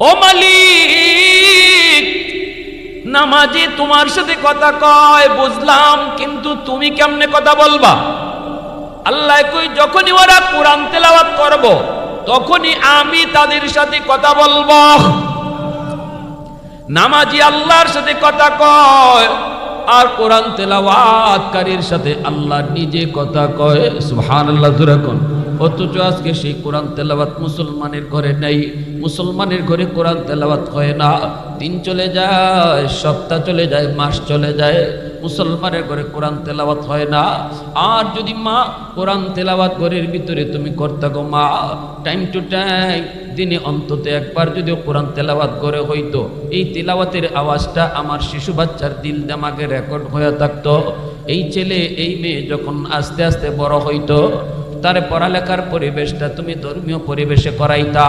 ও মালিক, নামাজি তোমার সাথে কথা কয় বুঝলাম, কিন্তু তুমি কেমনে কথা বলবা? আল্লাহ কই যখনই ওরা কোরআন তেলাওয়াত করব তখনই আমি তাদের সাথে কথা বলবো। নামাজি আল্লাহর সাথে কথা কয় আর কোরআন তেলাওয়াতকারীর সাথে আল্লাহ নিজে কথা কয়। সুবহানাল্লাহ জোরে কোন। অথচ আজকে সেই কোরআন তেলাওয়াত মুসলমানের ঘরে নেই। মুসলমানের ঘরে কোরআন তেলাওয়াত হয় না। দিন চলে যায়, সপ্তাহ চলে যায়, মাস চলে যায়, মুসলমানের ঘরে কোরআন তেলাওয়াত হয় না। আর যদি মা কোরআন তেলাওয়াত ঘরের ভিতরে তুমি করতে গো মা, টাইম টু টাইম দিনে অন্তত একবার যদি কোরআন তেলাওয়াত করে হইতো, এই তেলাওয়াতের আওয়াজটা আমার শিশু বাচ্চার দিল দিমাগে রেকর্ড হয়ে থাকতো। এই ছেলে এই মেয়ে যখন আস্তে আস্তে বড় হইতো, তার পড়ালেখার পরিবেশটা তুমি ধর্মীয় পরিবেশে করাইতা,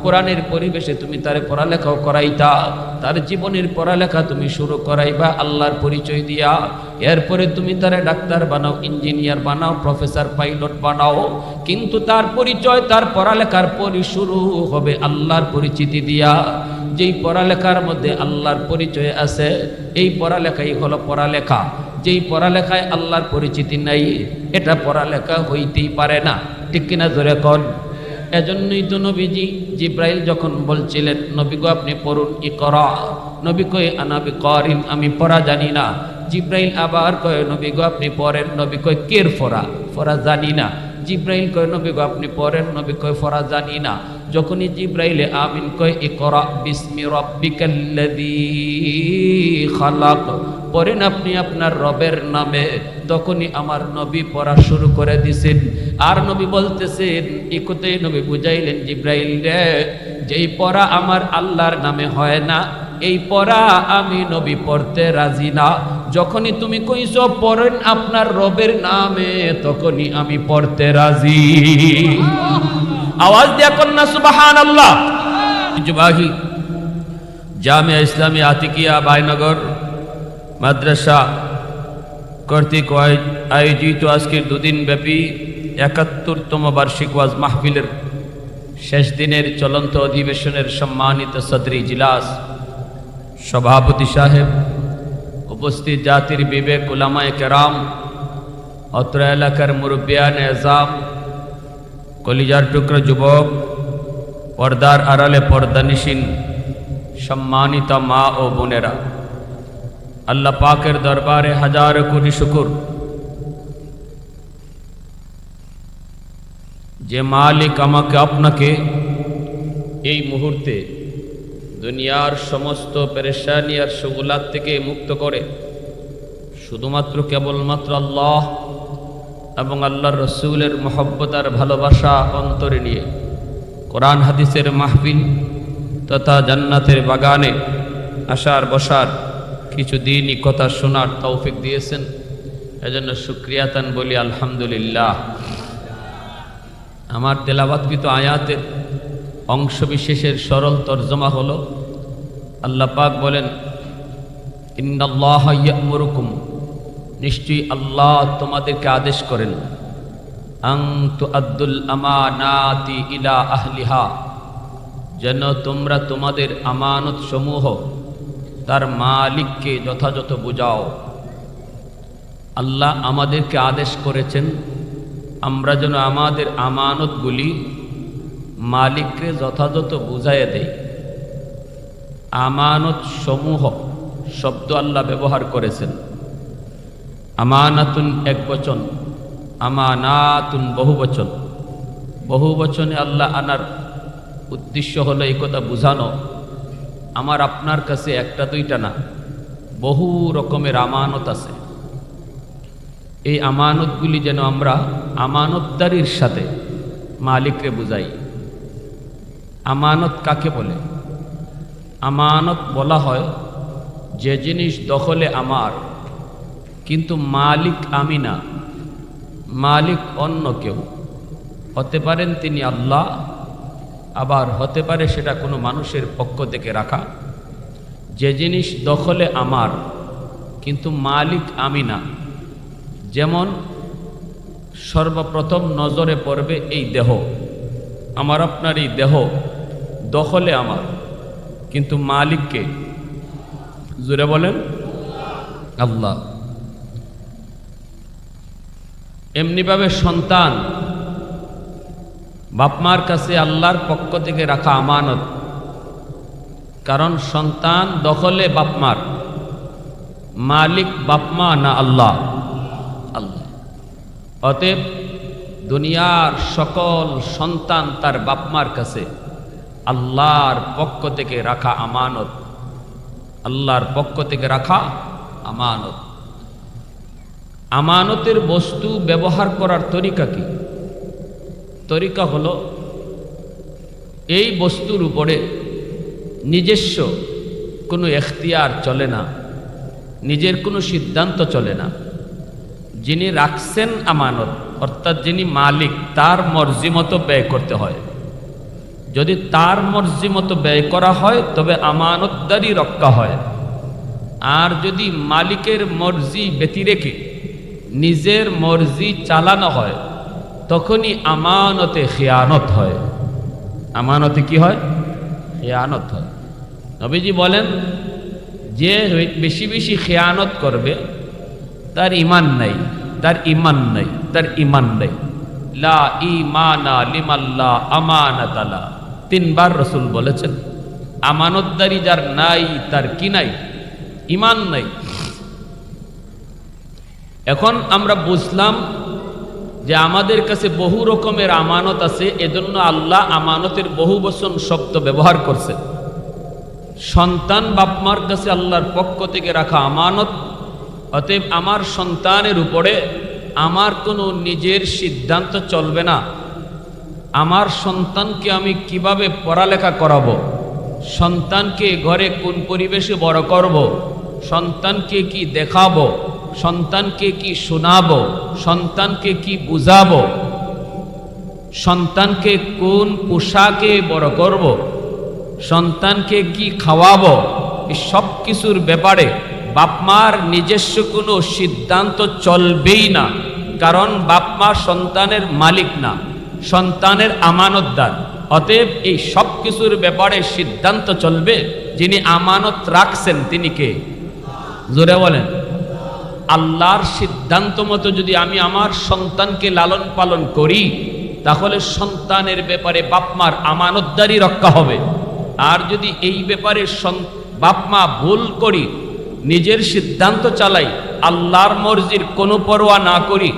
কোরআনের পরিবেশে তুমি তার পড়ালেখাও করাইতা। তার জীবনের পড়ালেখা তুমি শুরু করাইবা আল্লাহর পরিচয় দিয়া। এরপরে তুমি তারে ডাক্তার বানাও, ইঞ্জিনিয়ার বানাও, প্রফেসর, পাইলট বানাও, কিন্তু তার পরিচয়, তার পড়ালেখার শুরু হবে আল্লাহর পরিচিতি দিয়া। যেই পড়ালেখার মধ্যে আল্লাহর পরিচয় আছে, এই পড়ালেখাই হলো পড়ালেখা। যেই পড়ালেখায় আল্লাহর পরিচিতি নাই, এটা পড়ালেখা হইতেই পারে না। ঠিক কিনা জোরে কোন? এজন্যই তো নবীজি জিব্রাইল যখন বলছিলেন নবী গো আপনি পড়ুন, ইকরা, নবী কয় আনা বিকারিন, আমি পড়া জানি না। জিব্রাইল আবার কয় নবী গো আপনি পড়েন, নবী কয় কের ফরা, ফরা জানি না। জিব্রাইল কয় নবী গো আপনি পড়েন, নবী কয় ফরা জানি না। যখনই জিব্রাইলে আমিন কয় ইকরা বিসমি রাব্বিকাল্লাযী খালাক, পড়েন আপনি আপনার রবের নামে, তখনই আমার নবী পড়া শুরু করে দিছেন। আর নবী বলতেছেন, ইকতে নবী বুঝাইলেন জিব্রাইল রে, যেই পড়া আমার আল্লাহর নামে হয় না, এই পড়া আমি নবী পড়তে রাজি না। যখনই তুমি কইছো পড়েন আপনার রবের নামে, তখনই আমি পড়তে রাজি। আওয়াজ দিয়া কন্যা সুবহানাল্লাহ। জুবাহি জামিয়া ইসলামী আতিকিয়া বাইনগর মাদ্রাসা কর্তৃক আয়োজিত আজকের দুদিন ব্যাপী ৭১তম বার্ষিক ওয়াজ মাহফিলের শেষ দিনের চলন্ত অধিবেশনের সম্মানিত সদরি ইজলাস, সভাপতি সাহেব, উপস্থিত জাতির বিবেক উলামায়ে কেরাম, অত্র এলাকার মুরব্বিয়ান এজাম, কলিজার টুকরো যুবক, পর্দার আড়ালে পর্দানিশীন সম্মানিত মা ও বোনেরা, আল্লাহ পাকের দরবারে হাজার কোটি শুকর যে মালিক আমাকে আপনাকে এই মুহূর্তে দুনিয়ার সমস্ত পেরেশানি আর সুগুলাত থেকে মুক্ত করে শুধুমাত্র কেবলমাত্র আল্লাহ এবং আল্লাহর রসুলের মহব্বত আর ভালোবাসা অন্তরে নিয়ে কোরআন হাদিসের মাহফিল তথা জান্নাতের বাগানে আসার বসার কিছু দিনই কথা শোনার তৌফিক দিয়েছেন, এজন্য শুকরিয়াতান বলি আলহামদুলিল্লাহ। আমার তেলাওয়াতকৃত আয়াতের অংশ বিশেষের সরল তর্জমা হলো, আল্লাহ পাক বলেন ইন্নাল্লাহা ইয়া'মুরুকুম, নিশ্চয়ই আল্লাহ তোমাদেরকে আদেশ করেন, আন তুআদ্দুল আমানাতি ইলা আহলিহা, যেন তোমরা তোমাদের আমানত সমূহ তার মালিককে যথাযথ বুঝাও। আল্লাহ আমাদেরকে আদেশ করেছেন আমরা যেন আমাদের আমানতগুলি মালিককে যথাযথ বুঝাইয়া দেই। আমানত সমূহ শব্দ আল্লাহ ব্যবহার করেছেন। আমানাতুন এক বচন, আমানাতুন বহু বচন। বহু বচনে আল্লাহ আনার উদ্দেশ্য হলো এই কথা বুঝানো, আমার আপনার কাছে একটা দুইটা না, বহু রকমের আমানত আছে। এই আমানতগুলি যেন আমরা আমানতদারির সাথে মালিককে বুঝাই। আমানত কাকে বলে? আমানত বলা হয় যে জিনিস দখলে আমার, কিন্তু মালিক আমি না, মালিক অন্য কেউ। হতে পারেন তিনি আল্লাহ, আবার হতে পারে সেটা কোনো মানুষের পক্ষ থেকে রাখা। যে জিনিস দখলে আমার কিন্তু মালিক আমি না, যেমন সর্বপ্রথম নজরে পড়বে এই দেহ, আমার আপনার এই দেহ দখলে আমার, কিন্তু মালিককে জোরে বলেন আল্লাহ। এমনিভাবে সন্তান বাপমার কাছে আল্লাহর পক্ষ থেকে রাখা আমানত, কারণ সন্তান দখলে বাপমার, মালিক বাপমা না আল্লাহ। আল্লাহ। অতএব দুনিয়ার সকল সন্তান তার বাপমার কাছে আল্লাহর পক্ষ থেকে রাখা আমানত, আল্লাহর পক্ষ থেকে রাখা আমানত। আমানতের বস্তু ব্যবহার করার তরিকা কি? তরিকা হলো এই বস্তুর উপরে নিজস্ব কোনো এখতিয়ার চলে না, নিজের কোনো সিদ্ধান্ত চলে না। যিনি রাখছেন আমানত, অর্থাৎ যিনি মালিক, তার মর্জি মতো ব্যয় করতে হয়। যদি তার মর্জি মতো ব্যয় করা হয় তবে আমানতদারি রক্ষা হয়। আর যদি মালিকের মর্জি ব্যতিরেকে নিজের মর্জি চালানো হয় তখনই আমানতে খেয়ানত হয়। আমানতে কি হয়? খেয়ানত হয়। নবীজি বলেন যে বেশি বেশি খেয়ানত করবে তার ঈমান নাই, তার ঈমান নাই, তার ঈমান নাই। লা ঈমানা লিমাল্লা আমানাতালা, তিনবার রাসূল বলেছেন আমানতদারি যার নাই তার কি নাই? ঈমান নাই। এখন আমরা বুঝলাম যে আমাদের কাছে বহু রকমের আমানত আছে, এজন্য আল্লাহ আমানতের বহু বচন শব্দ ব্যবহার করছে। সন্তান বাপমার কাছে আল্লাহর পক্ষ থেকে রাখা আমানত। অতএব আমার সন্তানের উপরে আমার কোনো নিজের সিদ্ধান্ত চলবে না। আমার সন্তানকে আমি কিভাবে পড়ালেখা করাবো, সন্তানকে ঘরে কোন পরিবেশে বড় করব, সন্তানকে কি দেখাবো, সন্তানকে কি শোনাবো, সন্তানকে কি বুঝাবো, সন্তানকে কোন পোশাকে বড় করব, সন্তানকে কি খাওয়াবো, এই সব কিছুর ব্যাপারে বাপমার নিজস্ব কোনো সিদ্ধান্ত চলবেই না। কারণ বাপমা সন্তানের মালিক না, সন্তানের আমানতদার। অতএব এই সব কিছুর ব্যাপারে সিদ্ধান্ত চলবে যিনি আমানত রাখছেন, তিনি কে? জোরে বলেন। আল্লাহর সিদ্ধান্ত মতো যদি আমি আমার সন্তানকে লালন পালন করি তাহলে সন্তানের ব্যাপারে বাপমার আমানতদারি রক্ষা হবে। আর যদি এই ব্যাপারে বাপমা ভুল করি, নিজের সিদ্ধান্ত চালাই, আল্লাহর মর্জির কোনো পরোয়া না করি,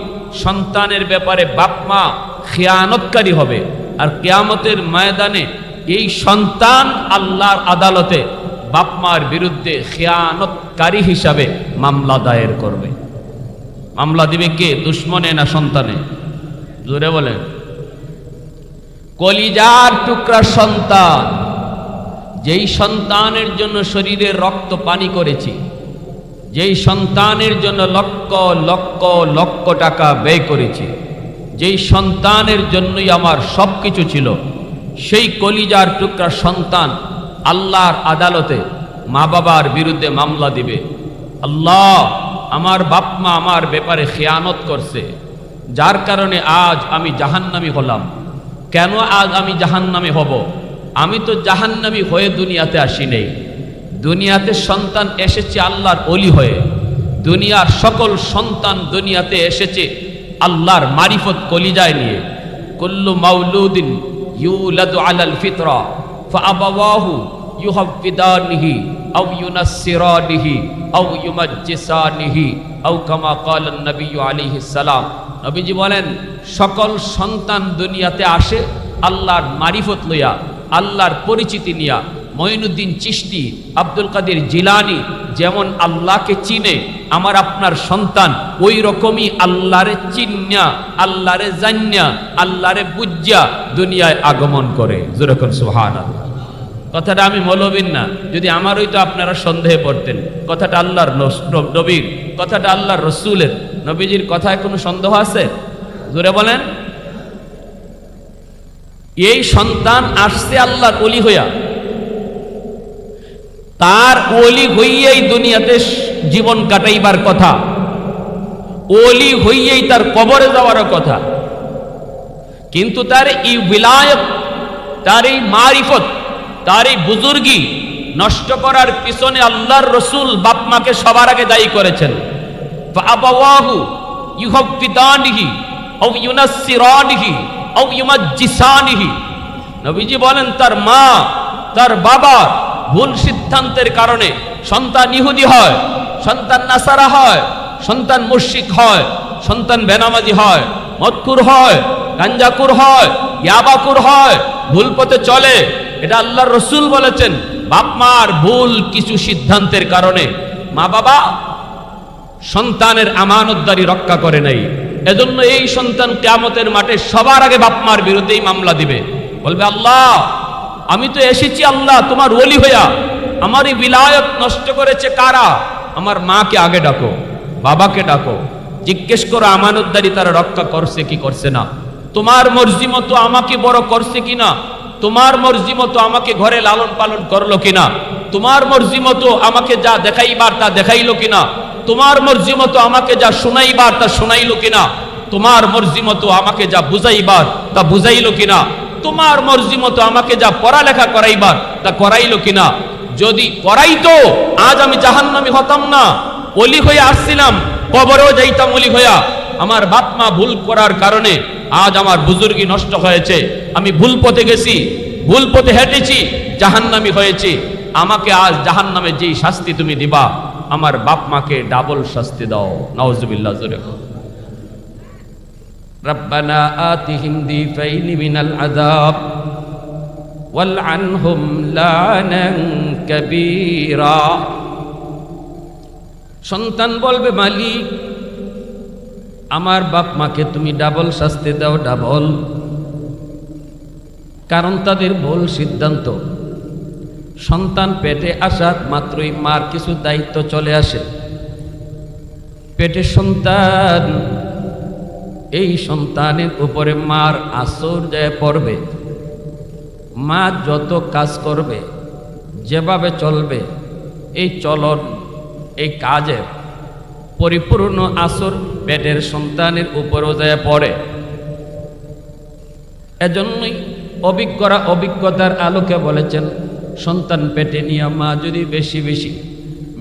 সন্তানের ব্যাপারে বাপমা খেয়ানতকারী হবে। আর কিয়ামতের ময়দানে এই সন্তান আল্লাহর আদালতে বাপমার বিরুদ্ধে খেয়ানতকারী হিসাবে মামলা দায়ের করবে। মামলা দিবে কে? দুশ্মনে না সন্তানে? জোরে বলেন। কলিজার টুকরা সন্তান, যেই সন্তানের জন্য শরীরে রক্ত পানি করেছি, যেই সন্তানের জন্য লক্ষ লক্ষ লক্ষ টাকা ব্যয় করেছি, যেই সন্তানের জন্যই আমার সব কিছু ছিল, সেই কলিজার টুকরা সন্তান আল্লাহর আদালতে মা বাবার বিরুদ্ধে মামলা দিবে। আল্লাহ, আমার বাপ মা আমার ব্যাপারে খেয়ানত করছে, যার কারণে আজ আমি জাহান্নামী হলাম। কেন আজ আমি জাহান্নামী হব? আমি তো জাহান্নামী হয়ে দুনিয়াতে আসি নেই। দুনিয়াতে সন্তান এসেছে আল্লাহর ওলি হয়ে। দুনিয়ার সকল সন্তান দুনিয়াতে এসেছে আল্লাহর মারিফত কলিজায় নিয়ে। কুল্লু মাউলুদিন ইউলাদু আলাল ফিতরা ফাআবাওয়াহু ইউহাফিদানিহি আও ইউনাসসিরানিহি আও ইউমাজ্জিসানিহি আও কামা ক্বালা নবী আলাইহিস সালাম। নবীজি বলেন সকল সন্তান দুনিয়াতে আসে আল্লাহর মারিফত লইয়া, আল্লাহর পরিচিতি নিয়া। মঈনুদ্দিন চিশতি, আব্দুল কাদের জিলানি যেমন আল্লাহকে চিনে, আমার আপনার সন্তান ওই রকমই আল্লাহরে চিন্না, আল্লাহরে জান্না, আল্লাহরে বুঝা দুনিয়ায় আগমন করে। যেরকম সুবহানাল্লাহ। কথাটা আমি মৌলবীর না, যদি আমার হইতো আপনারা সন্দেহে পড়তেন। কথাটা আল্লাহর নবীর, কথাটা আল্লাহর রসুলের। নবীজির কথায় কোনো সন্দেহ আছে? জোরে বলেন। এই সন্তান আসছে আল্লাহর ওলি হইয়া, তার ওলি হইয়াই দুনিয়াতে জীবন কাটাইবার কথা, ওলি হইয়াই তার কবরে যাওয়ার কথা। কিন্তু তার এই বিলায়ত, তার এই মারিফত, তার এই বুজুর্গি নষ্ট করার পিছনে আল্লাহর রসুল বাপ মাকে সবার আগে দায়ী করেছেন। ফাআবাওয়াহু ইউহাফিদানিহি আও ইউনাসসিরানিহি আও ইউমাজ্জিসানিহি। নবীজি বলেন তার মা তার বাবা ভুল সিদ্ধান্তের কারণে সন্তান ইহুদি হয়, সন্তান নাসারা হয়, সন্তান মুশরিক হয়, সন্তান বেনামাজি হয়, মদকুর হয়, গাঞ্জাকুর হয়, ইয়াবাকুর হয়, ভুল পথে চলে। এটা আল্লাহর রসুল বলেছেন। বাপ মার ভুল কিছু সিদ্ধান্তের কারণে মা বাবা সন্তানের আমানতদারি রক্ষা করে নাই। এজন্য এই সন্তান কিয়ামতের মাঠে সবার আগে বাপ মার বিরুদ্ধেই মামলা দিবে। বলবে, আল্লাহ আমি তো এসেছি আল্লাহ তোমার ওলি হইয়া, আমার এই বিলায়ত নষ্ট করেছে কারা? আমার মাকে আগে ডাকো, বাবাকে ডাকো, জিজ্ঞেস করো আমানতদারি তারা রক্ষা করছে কি করছে না। তোমার মর্জি মতো আমাকে বড় করছে কিনা, তোমার মর্জি মতো আমাকে ঘরে লালন পালন করলো কিনা, তোমার মর্জি মতো আমাকে যা দেখাইবার তা দেখাইলো কিনা, তোমার মর্জি মতো আমাকে যা শোনাইবার তা শোনাইলো কিনা, তোমার মর্জি মতো আমাকে যা বুঝাইবার তা বুঝাইলো কিনা, তোমার মর্জি মতো আমাকে যা পড়ালেখা করাইবার তা করাইলো কিনা। যদি করাইতো আজ আমি জাহান্নামী হতাম না, ওলি হয়ে আসছিলাম, কবরেও যাইতাম ওলি হইয়া। আমার বাপ মা ভুল করার কারণে আজ আমার বুজুর্গি নষ্ট হয়েছে, আমি ভুল পথে গেছি, ভুল পথে হেঁটেছি, জাহান্নামী হয়েছি। আমাকে আজ জাহান্নামে যেই শাস্তি তুমি দিবা, আমার বাপ মাকে ডাবল শাস্তি দাও। নাউজুবিল্লাহ। জোরে রব্বানা আতিহিম দিফাইনি মিনাল আযাব ওয়ালআনহুম লানান কাবীরা। সন্তান বলবে, মালিক আমার বাপ মাকে তুমি ডাবল শাস্তি দাও, ডাবল। কারণ তাদের ভুল সিদ্ধান্ত। সন্তান পেটে আসা মাত্রই মার কিছু দায়িত্ব চলে আসে। পেটে সন্তান, এই সন্তানের উপরে মার আসর যায় পড়বে। মা যত কাজ করবে, যেভাবে চলবে, এই চলন, এই কাজের পরিপূর্ণ আসর পেটের সন্তানের উপরও যায় পড়ে। এজন্যই অভিজ্ঞতার আলোকে বলেছেন, সন্তান পেটে নিয়ে মা যদি বেশি বেশি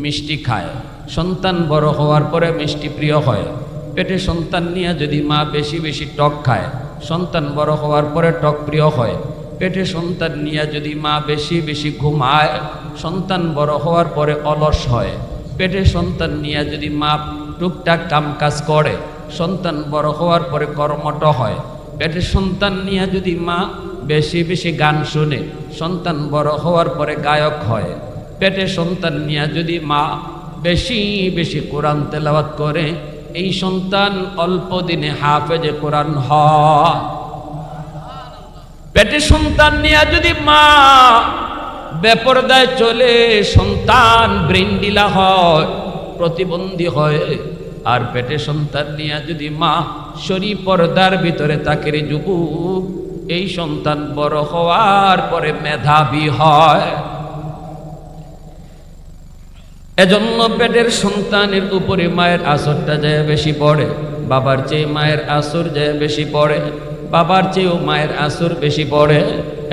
মিষ্টি খায়, সন্তান বড় হওয়ার পরে মিষ্টি প্রিয় হয়। পেটে সন্তান নিয়ে যদি মা বেশি বেশি টক খায়, সন্তান বড় হওয়ার পরে টক প্রিয় হয়। পেটে সন্তান নিয়ে যদি মা বেশি বেশি ঘুমায়, সন্তান বড় হওয়ার পরে অলস হয়। পেটে সন্তান নিয়ে যদি মা টুকটাক কাম কাজ করে, সন্তান বড় হওয়ার পরে কর্মঠ হয়। পেটে সন্তান নিয়ে যদি মা বেশি বেশি গান শুনে, সন্তান বড় হওয়ার পরে গায়ক হয়। পেটে সন্তান নিয়ে যদি মা বেশি বেশি কোরআন তেলাওয়াত করে, এই সন্তান অল্প দিনে হাফেজে কোরআন হয়। পেটে সন্তান নিয়ে যদি মা বেপরদায় চলে, সন্তান ব্রেন্ডিলা হয়, প্রতিবন্ধী হয়। আর পেটে সন্তান নিয়ে যদি মা শরী পর্দার ভিতরে তাকে রে যুবক, এই সন্তান বড় হওয়ার পরে মেধাবী হয়। এজন্য পেটের সন্তানের উপরে মায়ের আসরটা যায় বেশি পড়ে। বাবার চেয়ে মায়ের আসর যায় বেশি পড়ে, বাবার চেয়েও মায়ের আসর বেশি পড়ে।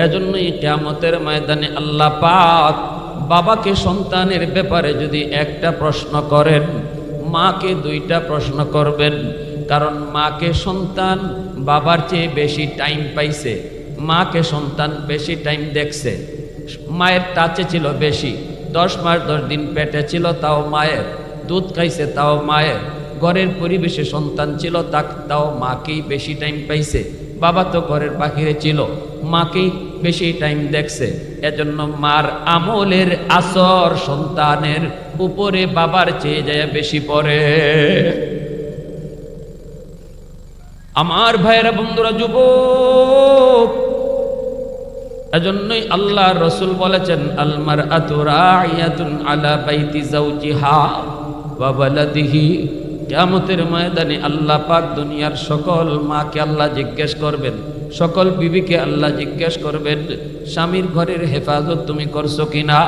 এজন্যই কিয়ামতের ময়দানে আল্লাহ পাক বাবাকে সন্তানের ব্যাপারে যদি একটা প্রশ্ন করেন, মাকে দুইটা প্রশ্ন করবেন। কারণ মাকে সন্তান বাবার চেয়ে বেশি টাইম পাইছে, মাকে সন্তান বেশি টাইম দেখছে। মায়ের টাচে ছিল বেশি, 10 মাস 10 দিন পেটে ছিল তাও মায়ের, দুধ খাইছে তাও মায়ের, ঘরের পরিবেশে সন্তান ছিল তাও মাকেই বেশি টাইম পাইছে। বাবা তো ঘরের বাহিরে ছিল, মাকেই বেশি টাইম দেখছে। এজন্য মার আমলের আসর সন্তানের উপরে বাবার চেয়ে যায় বেশি পড়ে। আমার ভাইয়েরা, বন্ধুরা, যুবক, এজন্যই আল্লাহ রসুল বলেছেন, আল মারআতু রাইয়াতুন আলা বাইতি যাওজিহা ওয়া ওয়ালাদিহি। কিয়ামতের ময়দানে আল্লাহ পাক দুনিয়ার সকল মাকে আল্লাহ জিজ্ঞেস করবেন, সকল বিবিকে আল্লাহ জিজ্ঞেস করবেন, স্বামীর ঘরের হেফাজত তুমি করছো কিনা,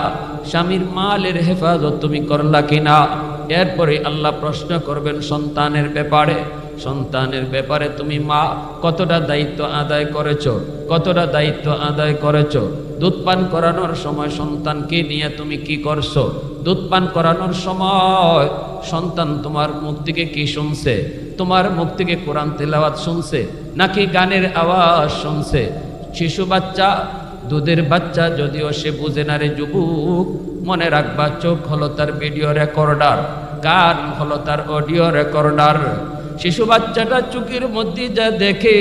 স্বামীর মালের হেফাজত তুমি করলা কিনা। এরপরে আল্লাহ প্রশ্ন করবেন সন্তানের ব্যাপারে, সন্তানের ব্যাপারে তুমি মা কতটা দায়িত্ব আদায় করেছো, কতটা দায়িত্ব আদায় করেছো। দুধ পান করানোর সময় সন্তানকে নিয়ে তুমি কি করছো? দুধ পান করানোর সময় সন্তান তোমার মুখ থেকে কি শুনছে? তোমার মুখ থেকে কোরআন তেলাওয়াত শুনছে নাকি গানের আওয়াজ শুনছে? শিশু বাচ্চা, দুধের বাচ্চা, যদিও সে বুঝে না রে যুবক, মনে রাখবা চোখ হলো তার ভিডিও রেকর্ডার, কান হলো তার অডিও রেকর্ডার। শিশু বাচ্চাটা চোখের মধ্যে যা দেখে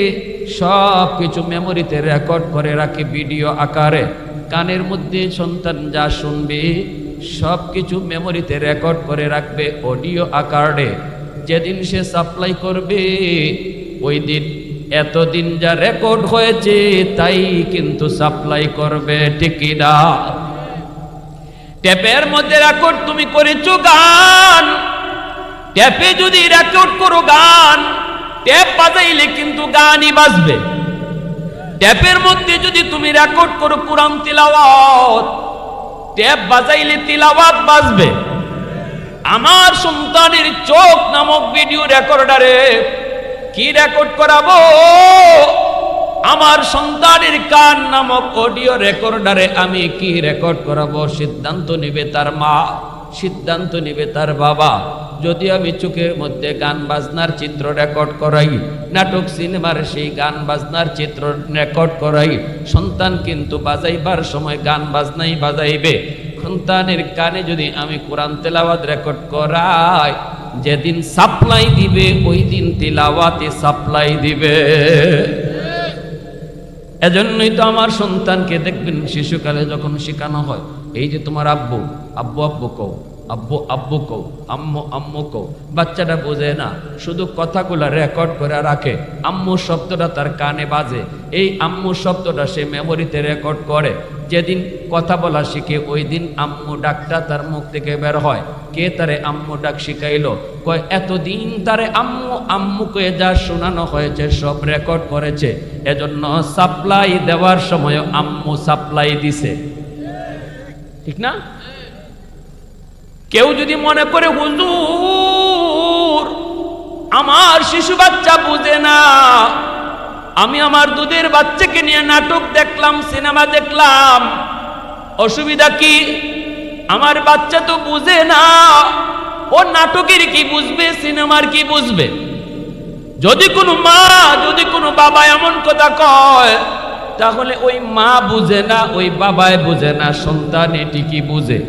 সব কিছু মেমোরিতে রেকর্ড করে রাখে ভিডিও আকারে। কানের মধ্যে সন্তান যা শুনবে সব কিছু মেমোরিতে রেকর্ড করে রাখবে অডিও আকারে। যেদিন সে সাপ্লাই করবে ওই দিন এতদিন যা রেকর্ড হয়েছে তাই কিন্তু সাপ্লাই করবে, ঠিক না? ট্যাপের মধ্যে রেকর্ড তুমি করেছো গান, ট্যাপে যদি রেকর্ড করো গান, ট্যাপ বাজাইলে কিন্তু গানই বাজবে। ট্যাপের মধ্যে যদি তুমি রেকর্ড করো কোরআন তিলাওয়াত, ট্যাপ বাজাইলে তিলাওয়াত বাজবে। আমার সন্তানের চোখ নামক ভিডিও রেকর্ডারে কি রেকর্ড করাবো? আমার সন্তানের কান নামক অডিও রেকর্ডারে আমি কি রেকর্ড করাবো? সিদ্ধান্ত নেবে তার মা, সিদ্ধান্ত নেবে তার বাবা। যদি আমি চোখের মধ্যে গান বাজনার চিত্র রেকর্ড করাই, নাটক সিনেমার সেই গান বাজনার চিত্র রেকর্ড করাই, সন্তান কিন্তু বাজাইবার সময় গান বাজনাই বাজাইবে। সন্তানের কানে যদি আমি কোরআন তেলাওয়াত রেকর্ড করাই, যেদিন সাপ্লাই দিবে ওই দিন তিলাওয়াতে সাপ্লাই দিবে। এজন্যই তো আমার সন্তানকে দেখবেন শিশুকালে যখন শেখানো হয়, এই যে তোমার আব্বু আব্বু আব্বু কও, আব্বু আব্বু কও, আম্মু আম্মু কও, বাচ্চাটা বোঝে না, শুধু কথাগুলো রেকর্ড করে রাখে। আম্মু শব্দটা তার কানে বাজে, এই আম্মু শব্দটা সে মেমোরিতে রেকর্ড করে। যেদিন কথা বলা শিখে ওই দিন আম্মু ডাকটা তার মুখ থেকে বের হয়। কে তারে আম্মু ডাক শিখাইলো? কয় এতদিন তারে আম্মু আম্মু কয়ে যা শোনানো হয়েছে সব রেকর্ড করেছে, এজন্য সাপ্লাই দেওয়ার সময় আম্মু সাপ্লাই দিছে, ঠিক না? কেউ যদি মনে করে হুজুর আমার শিশু বাচ্চা বুঝে না, আমি আমার দুধের বাচ্চাকে নিয়ে নাটক দেখলাম, সিনেমা দেখলাম, অসুবিধা কি? আমার বাচ্চা তো বুঝে না, ও নাটকের কি বুঝবে, সিনেমার কি বুঝবে? যদি কোনো মা, যদি কোনো বাবা এমন কথা কয়, তাহলে ওই মা বুঝে না, ওই বাবায় বুঝে না, সন্তান এটি কি বুঝে?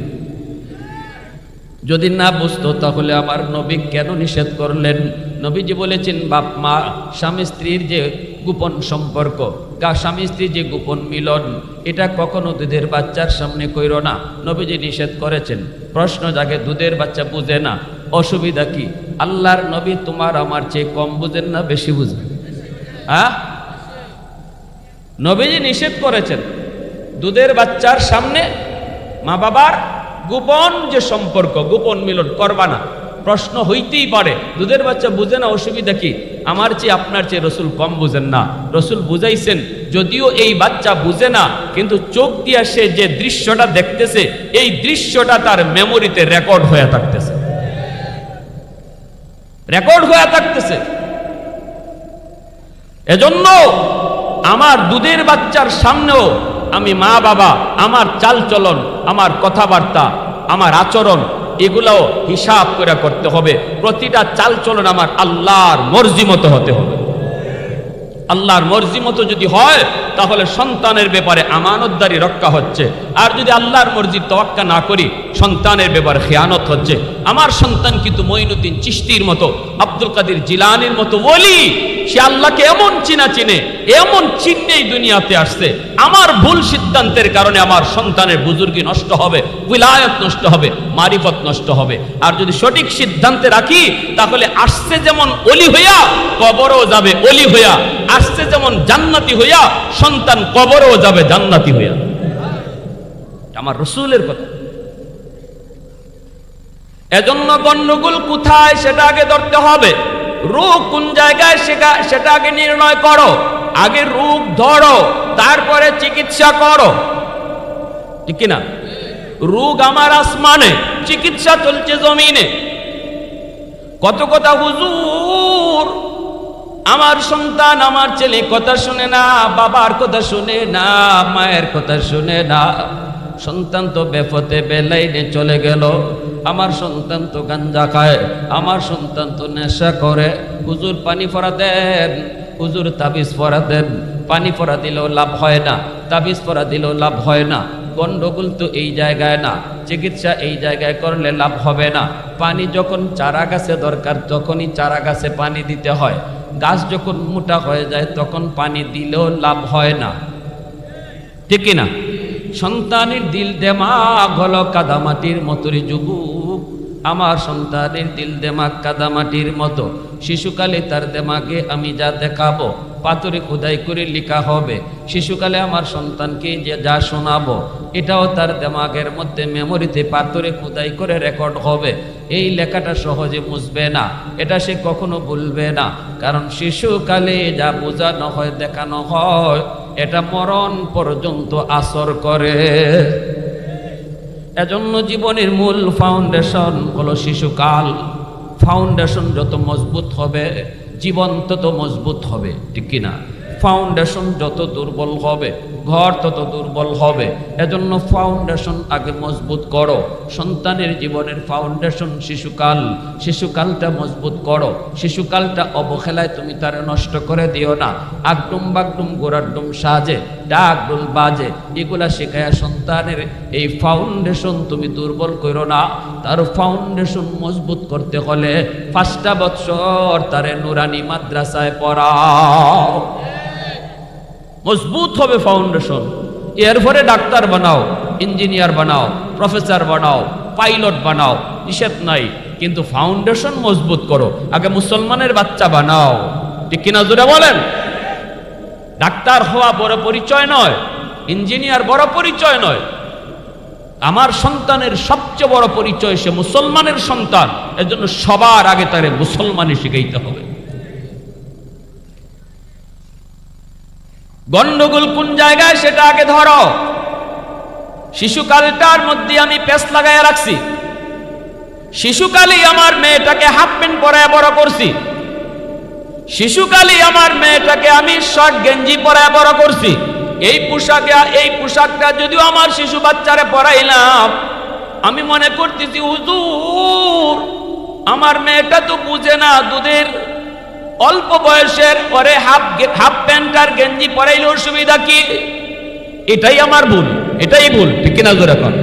যদি না বুঝতো তাহলে আমার নবী কেন নিষেধ করলেন? নবীজি বলেছেন বাপ মা স্বামী স্ত্রীর যে গোপন সম্পর্ক, স্বামী স্ত্রীর যে গোপন মিলন, এটা কখনো দুধের বাচ্চার সামনে কইরো না, নবীজি নিষেধ করেছেন। প্রশ্ন জাগে, দুধের বাচ্চা বুঝে না, অসুবিধা কি? আল্লাহর নবী তোমার আমার চেয়ে কম বুঝেন না বেশি বুঝেন? হ্যাঁ, নবীজি নিষেধ করেছেন দুধের বাচ্চার সামনে মা বাবার গোপন যে সম্পর্ক, গোপন মিলন করবা না। প্রশ্ন হইতেই পারে, দুধের বাচ্চা বুঝে না, অসুবিধা কি? আমার চেয়ে আপনার চেয়ে রসুল কম বুঝেন না। রসুল বুঝাইছেন, যদিও এই বাচ্চা বুঝে না, কিন্তু চোখ দিয়ে সে যে দৃশ্যটা দেখতেছে, এই দৃশ্যটা তার মেমোরিতে রেকর্ড হয়ে থাকতেছে, রেকর্ড হয়ে থাকতেছে। এজন্য আমার দুধের বাচ্চার সামনেও আমি মা বাবা, আমার চালচলন, আমার কথাবার্তা, আমার আচরণ, এগুলাও হিসাব করে করতে হবে। প্রতিটা চালচলন আমার আল্লাহর মর্জি মতো হতে হবে। আল্লাহর মর্জি মতো যদি হয় তাহলে সন্তানের ব্যাপারে আমানতদারি রক্ষা হচ্ছে। আর যদি আল্লাহর মর্জির তোয়াক্কা না করি, সন্তানের ব্যাপারে খেয়ানত হচ্ছে। আমার সন্তান কিন্তু মঈনুদ্দিন চিশতির মতো, আব্দুল কাদের জিলানির মতো ওলি, সে আল্লাহকে এমন চিনে, এমন চিহ্নেই দুনিয়াতে আসছে। আমার ভুল সিদ্ধান্তের কারণে আমার সন্তানের বুজুর্গি নষ্ট হবে, উলায়াত নষ্ট হবে, মারিফত নষ্ট হবে। আর যদি সঠিক সিদ্ধান্তে রাখি তাহলে আসছে যেমন অলি হইয়া কবরও যাবে অলি হইয়া, আসছে যেমন জান্নাতি হইয়া সন্তান কবরও যাবে জান্নাতি হইয়া। আমার রাসূলের কথা। এজন্য গন্ডগোল কোথায় সেটা আগে ধরতে হবে। রোগ কোন জায়গায় সেটা আগে নির্ণয় করো। আগে রোগ ধরো, তারপরে চিকিৎসা করো, ঠিক না? রোগ আমার আসমানে, চিকিৎসা চলছে জমিনে। কত কথা হুজুর আমার সন্তান, আমার ছেলে কথা শুনে না, বাবার কথা শুনে না, মায়ের কথা শুনে না। সন্তান তো বেপথে বেলাইনে চলে গেল, আমার সন্তান তো গাঞ্জা খায়, আমার সন্তান তো নেশা করে। হুজুর পানি পড়া দেন, হুজুর তাবিজ পড়া দেন। পানি পড়া দিলেও লাভ হয় না, তাবিজ পড়া দিলেও লাভ হয় না। গন্ডগোল তো এই জায়গায় না, চিকিৎসা এই জায়গায় করলে লাভ হবে না। পানি যখন চারা গাছে দরকার তখনই চারা গাছে পানি দিতে হয়। গাছ যখন মোটা হয়ে যায় তখন পানি দিলেও লাভ হয় না, ঠিক না? সন্তানের দিল দেমাগ হলো কাদামাটির মতোই যুবক। আমার সন্তানের দিল দেমাগ কাদামাটির মতো। শিশুকালে তার দেমাগে আমি যা দেখাবো পাথরে খোদাই করে লেখা হবে। শিশুকালে আমার সন্তানকে যে যা শোনাবো এটাও তার দেমাগের মধ্যে মেমোরিতে পাথরে খোদাই করে রেকর্ড হবে। এই লেখাটা সহজে মুছবে না, এটা সে কখনো ভুলবে না। কারণ শিশুকালে যা বোঝানো হয়, দেখানো হয়, এটা মরণ পর্যন্ত আসর করে। এজন্য জীবনের মূল ফাউন্ডেশন হলো শিশুকাল। ফাউন্ডেশন যত মজবুত হবে জীবন তত মজবুত হবে, ঠিক কিনা? ফাউন্ডেশন যত দুর্বল হবে ঘর তত দুর্বল হবে। এজন্য ফাউন্ডেশন আগে মজবুত করো। সন্তানের জীবনের ফাউন্ডেশন শিশুকাল। শিশুকালটা মজবুত করো। শিশুকালটা অবহেলায় তুমি তার নষ্ট করে দিও না। আগডুম বাগডুম গোড়াডুম সাজে, ডাক ডোল বাজে, এগুলা শেখায় সন্তানের এই ফাউন্ডেশন তুমি দুর্বল করো না। তার ফাউন্ডেশন মজবুত করতে হলে 5টা বছর তারে নুরানি মাদ্রাসায় পড়াও, মজবুত হবে ফাউন্ডেশন। এরপরে ডাক্তার বানাও, ইঞ্জিনিয়ার বানাও, প্রফেসর বানাও, পাইলট বানাও, নিষেধ নাই, কিন্তু ফাউন্ডেশন মজবুত করো। আগে মুসলমানের বাচ্চা বানাও, ঠিক কিনা জোরে বলেন? ডাক্তার হওয়া বড় পরিচয় নয়, ইঞ্জিনিয়ার বড় পরিচয় নয়। আমার সন্তানের সবচেয়ে বড় পরিচয় সে মুসলমানের সন্তান। এজন্য সবার আগে তারে মুসলমানই শিখাইতে হবে। গন্ডগোল কোন জায়গায় সেটা আগে ধরো। শিশুকালটার মধ্যে আমি পেস লাগাইয়া রাখছি। শিশুকালেই আমার মেয়েটাকে হাফ প্যান্ট পরায় বড় করছি। শিশুকালেই আমার মেয়েটাকে আমি শর্ট গেঞ্জি পরায় বড় করছি। এই পোশাকটা যদিও আমার শিশু বাচ্চারে পরাইলাম, আমি মনে করতেছি হুজুর আমার মেয়েটা তো বুঝে না, দুধের অল্প বয়সের পরে হাফ প্যান্ট আর গেঞ্জি পরাইলে অসুবিধা কি? এটাই আমার ভুল, এটাই ভুল, ঠিক কিনা জোরে কর?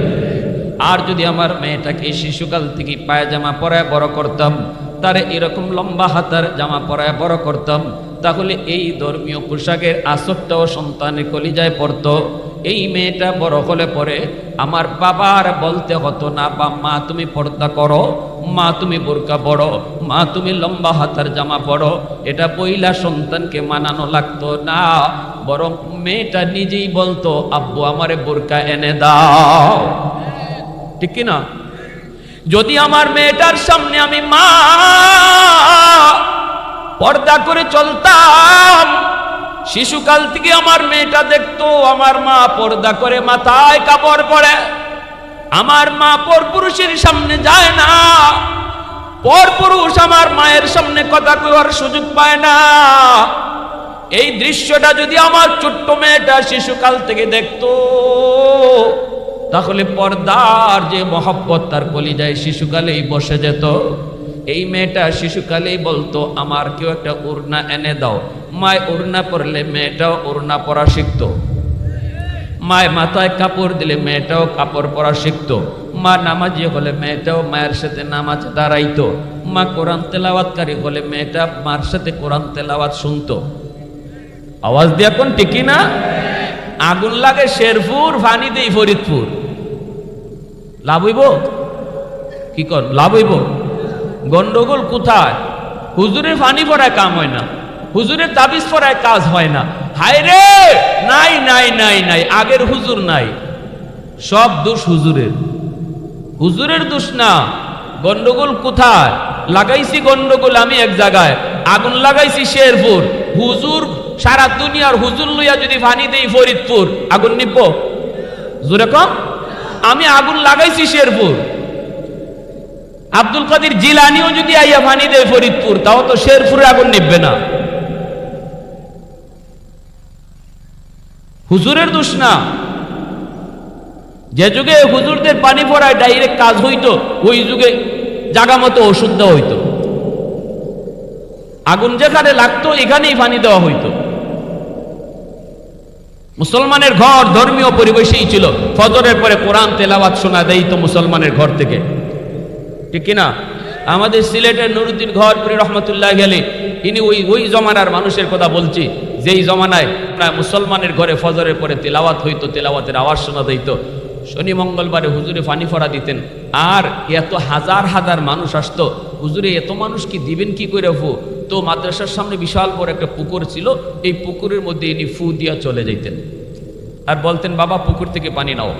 আর যদি আমার মেয়েটাকে শিশুকাল থেকে পায়জামা পরায় বড় করতাম, তারে এরকম লম্বা হাতার জামা পরায় বড় করতাম, তাহলে এই ধর্মীয় পোশাকের আসরটাও সন্তানের কলিজায় পড়তো। এই মেয়েটা বড় হলে পরে আমার বাবার বলতে হতো না, বা মা তুমি পর্দা করো, মা তুমি বোরকা পড়ো, মা তুমি লম্বা হাতার জামা পড়ো, এটা বইলা সন্তানকে মানানো লাগতো না। বরং মেয়েটা নিজেই বলতো আব্বু আমারে বোরকা এনে দাও, ঠিক কিনা? যদি আমার মেয়েটার সামনে আমি মা পর্দা করে চলতাম, শিশুকাল থেকে আমার মেয়েটা দেখতো আমার মা পর্দা করে মাথায় কাপড় পরে। আমার মা পরপুরুষের সামনে যায় না, পরপুরুষ আমার মায়ের সামনে কথা কওয়ার সুযোগ পায় না। এই দৃশ্যটা যদি আমার ছোট্ট মেয়েটা শিশুকাল থেকে দেখতো, তাহলে পর্দার যে মহব্বত তার কলিজায় শিশুকালেই বসে যেত। এই মেয়েটা শিশুকালেই বলতো আমার কেউ একটা ওড়না এনে দাও। মায় ওড়না পরলে মেয়েটাও ওড়না পরা শিখতো। মায় মাথায় কাপড় দিলে মেয়েটাও কাপড় পরা শিখতো। মা নামাজি হলে মেয়েটাও মায়ের সাথে নামাজে দাঁড়াইতো। মা কোরআন তেলাওয়াতকারী হলে মেয়েটা মার সাথে কোরআন তেলাওয়াত শুনতো। আওয়াজ দিয়ে এখন ঠিকই না? আগুন লাগে শেরপুর, ফানি দেই ফরিদপুর, লাভ হইব? কি কর লাভ হইব? গন্ডগোল কোথায়? হুজুরের ফানি পড়ায় কাম হয় না, হুজুরের তাবিজ পড়ায় কাজ হয় না। হায় রে, নাই নাই নাই নাই, আগের হুজুর নাই, সব দোষ হুজুরের। হুজুরের দোষ না। গন্ডগোল কোথায় লাগাইছি? গন্ডগোল আমি এক জায়গায়, আগুন লাগাইছি শেরপুর। হুজুর সারা দুনিয়ার হুজুর লইয়া যদি ফানি দেই ফরিদপুর, আগুন নিব? জোরে কম। আমি আগুন লাগাইছি শেরপুর। আব্দুল কাদের জিলানিও যদি আইয়া ফানি দেয় ফরিদপুর, তাও তো শেরপুরে আগুন নিবে না। হুজুরের দোষ না। যে যুগে হুজুরদের পানি পড়ায় ডাইরেক্ট কাজ হইতো, ওই যুগে জাগা মতো ওষুধ দেওয়া হইতো। আগুন যেখানে লাগতো এখানেই পানি দেওয়া হইতো। মুসলমানের ঘর ধর্মীয় পরিবেশেই ছিল। ফজরের পরে কোরআন তেলাওয়াত শোনা দেয় তো মুসলমানের ঘর থেকে, ঠিক কিনা? আমাদের সিলেটের নুরুদ্দিন ঘরপুরি রহমতুল্লাহ আলাইহি, ইনি ওই জমানার মানুষের কথা বলছি, যেই জমানায় প্রায় মুসলমানের ঘরে ফজরের পরে তেলাওয়াত হইতো, তেলাওয়াতের আওয়াজ শোনা দিত। শনি মঙ্গলবারে হুজুরে পানি ফোড়া দিতেন, আর এত হাজার হাজার মানুষ আসতো। হুজুরে এত মানুষ কি দিবেন কি করে ফু? তো মাদ্রাসার সামনে বিশাল বড় একটা পুকুর ছিল, এই পুকুরের মধ্যে ইনি ফু দিয়া চলে যাইতেন আর বলতেন, বাবা পুকুর থেকে পানি নাও।